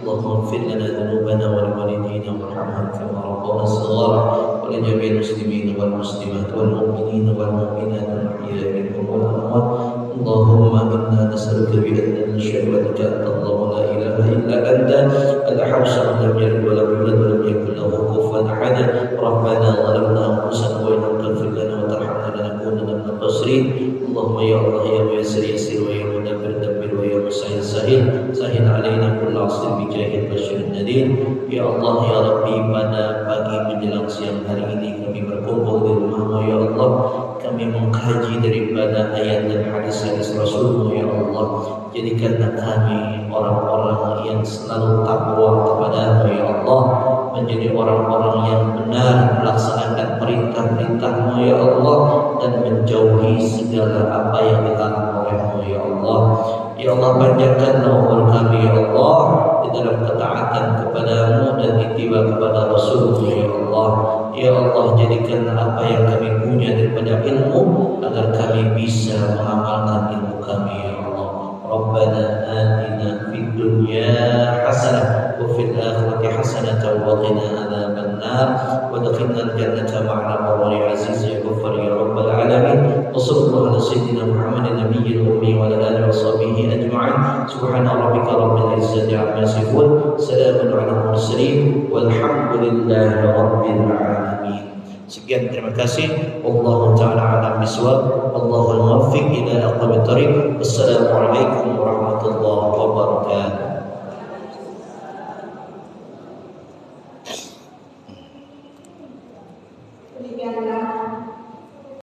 اللهم اغفر لنا ذنوبنا ولوالدينا وارحمهم كما ربونا صغارا ولجميع المسلمين والمسلمات والمؤمنين والمؤمنات الأحياء منهم والأموات اللهم إنا نسألك بأن نشهد أنك أنت الله لا إله إلا أنت الأحد الصمد لم يلد ولم يولد ولم يكن له كفوا أحد ربنا ظلمنا أنفسنا وإن لم تغفر لنا وترحمنا لنكونن من الخاسرين اللهم يا الله يا ميسر يسر ويا مدبر دبر ويا مسهل سهل سهل علينا كل عصر بجاه البشر النذير ya Allah ya Rabbi, pada pagi menjelang siang hari ini kami berkumpul di rumah-Mu ya Allah, kami mengkaji daripada ayat dan hadis-hadis Rasul-Mu ya Allah. Jadikanlah kami orang-orang yang selalu takwa kepada-Mu ya Allah, menjadi orang-orang yang benar melaksanakan perintah-perintah-Mu ya Allah, dan menjauhi segala apa yang dilarang oleh-Mu ya Allah. Ya Allah, panjangkanlah umur kami ya Allah di dalam ketaatan kepada-Mu dan ittiba kepada Rasul-Mu ya Allah. Ya Allah, jadikanlah apa yang kami punya daripada ilmu agar kami bisa mengamalkan ilmu kami ya Allah. Rabbana atina fid dunya hasanah wa fil akhirati hasanah wa qina adzaban nar wa adkhilna al-jannata ma'al abrar aziz ya ghaffar ya rabbal alamin. Wa sallallahu ala sayyidina Muhammadin nabiyil ummi wa ala alihi wa sahbihi ajma'in. Subhana rabbika rabbil izzati amma yasifun, salamun ala mursalin walhamdulillahi rabbil alamin. Sekian, terima kasih. Wallahu ta'ala a'lam bishawab. Wallahul muwaffiq ila aqwamit thariq. Wassalamualaikum warahmatullahi wabarakatuh.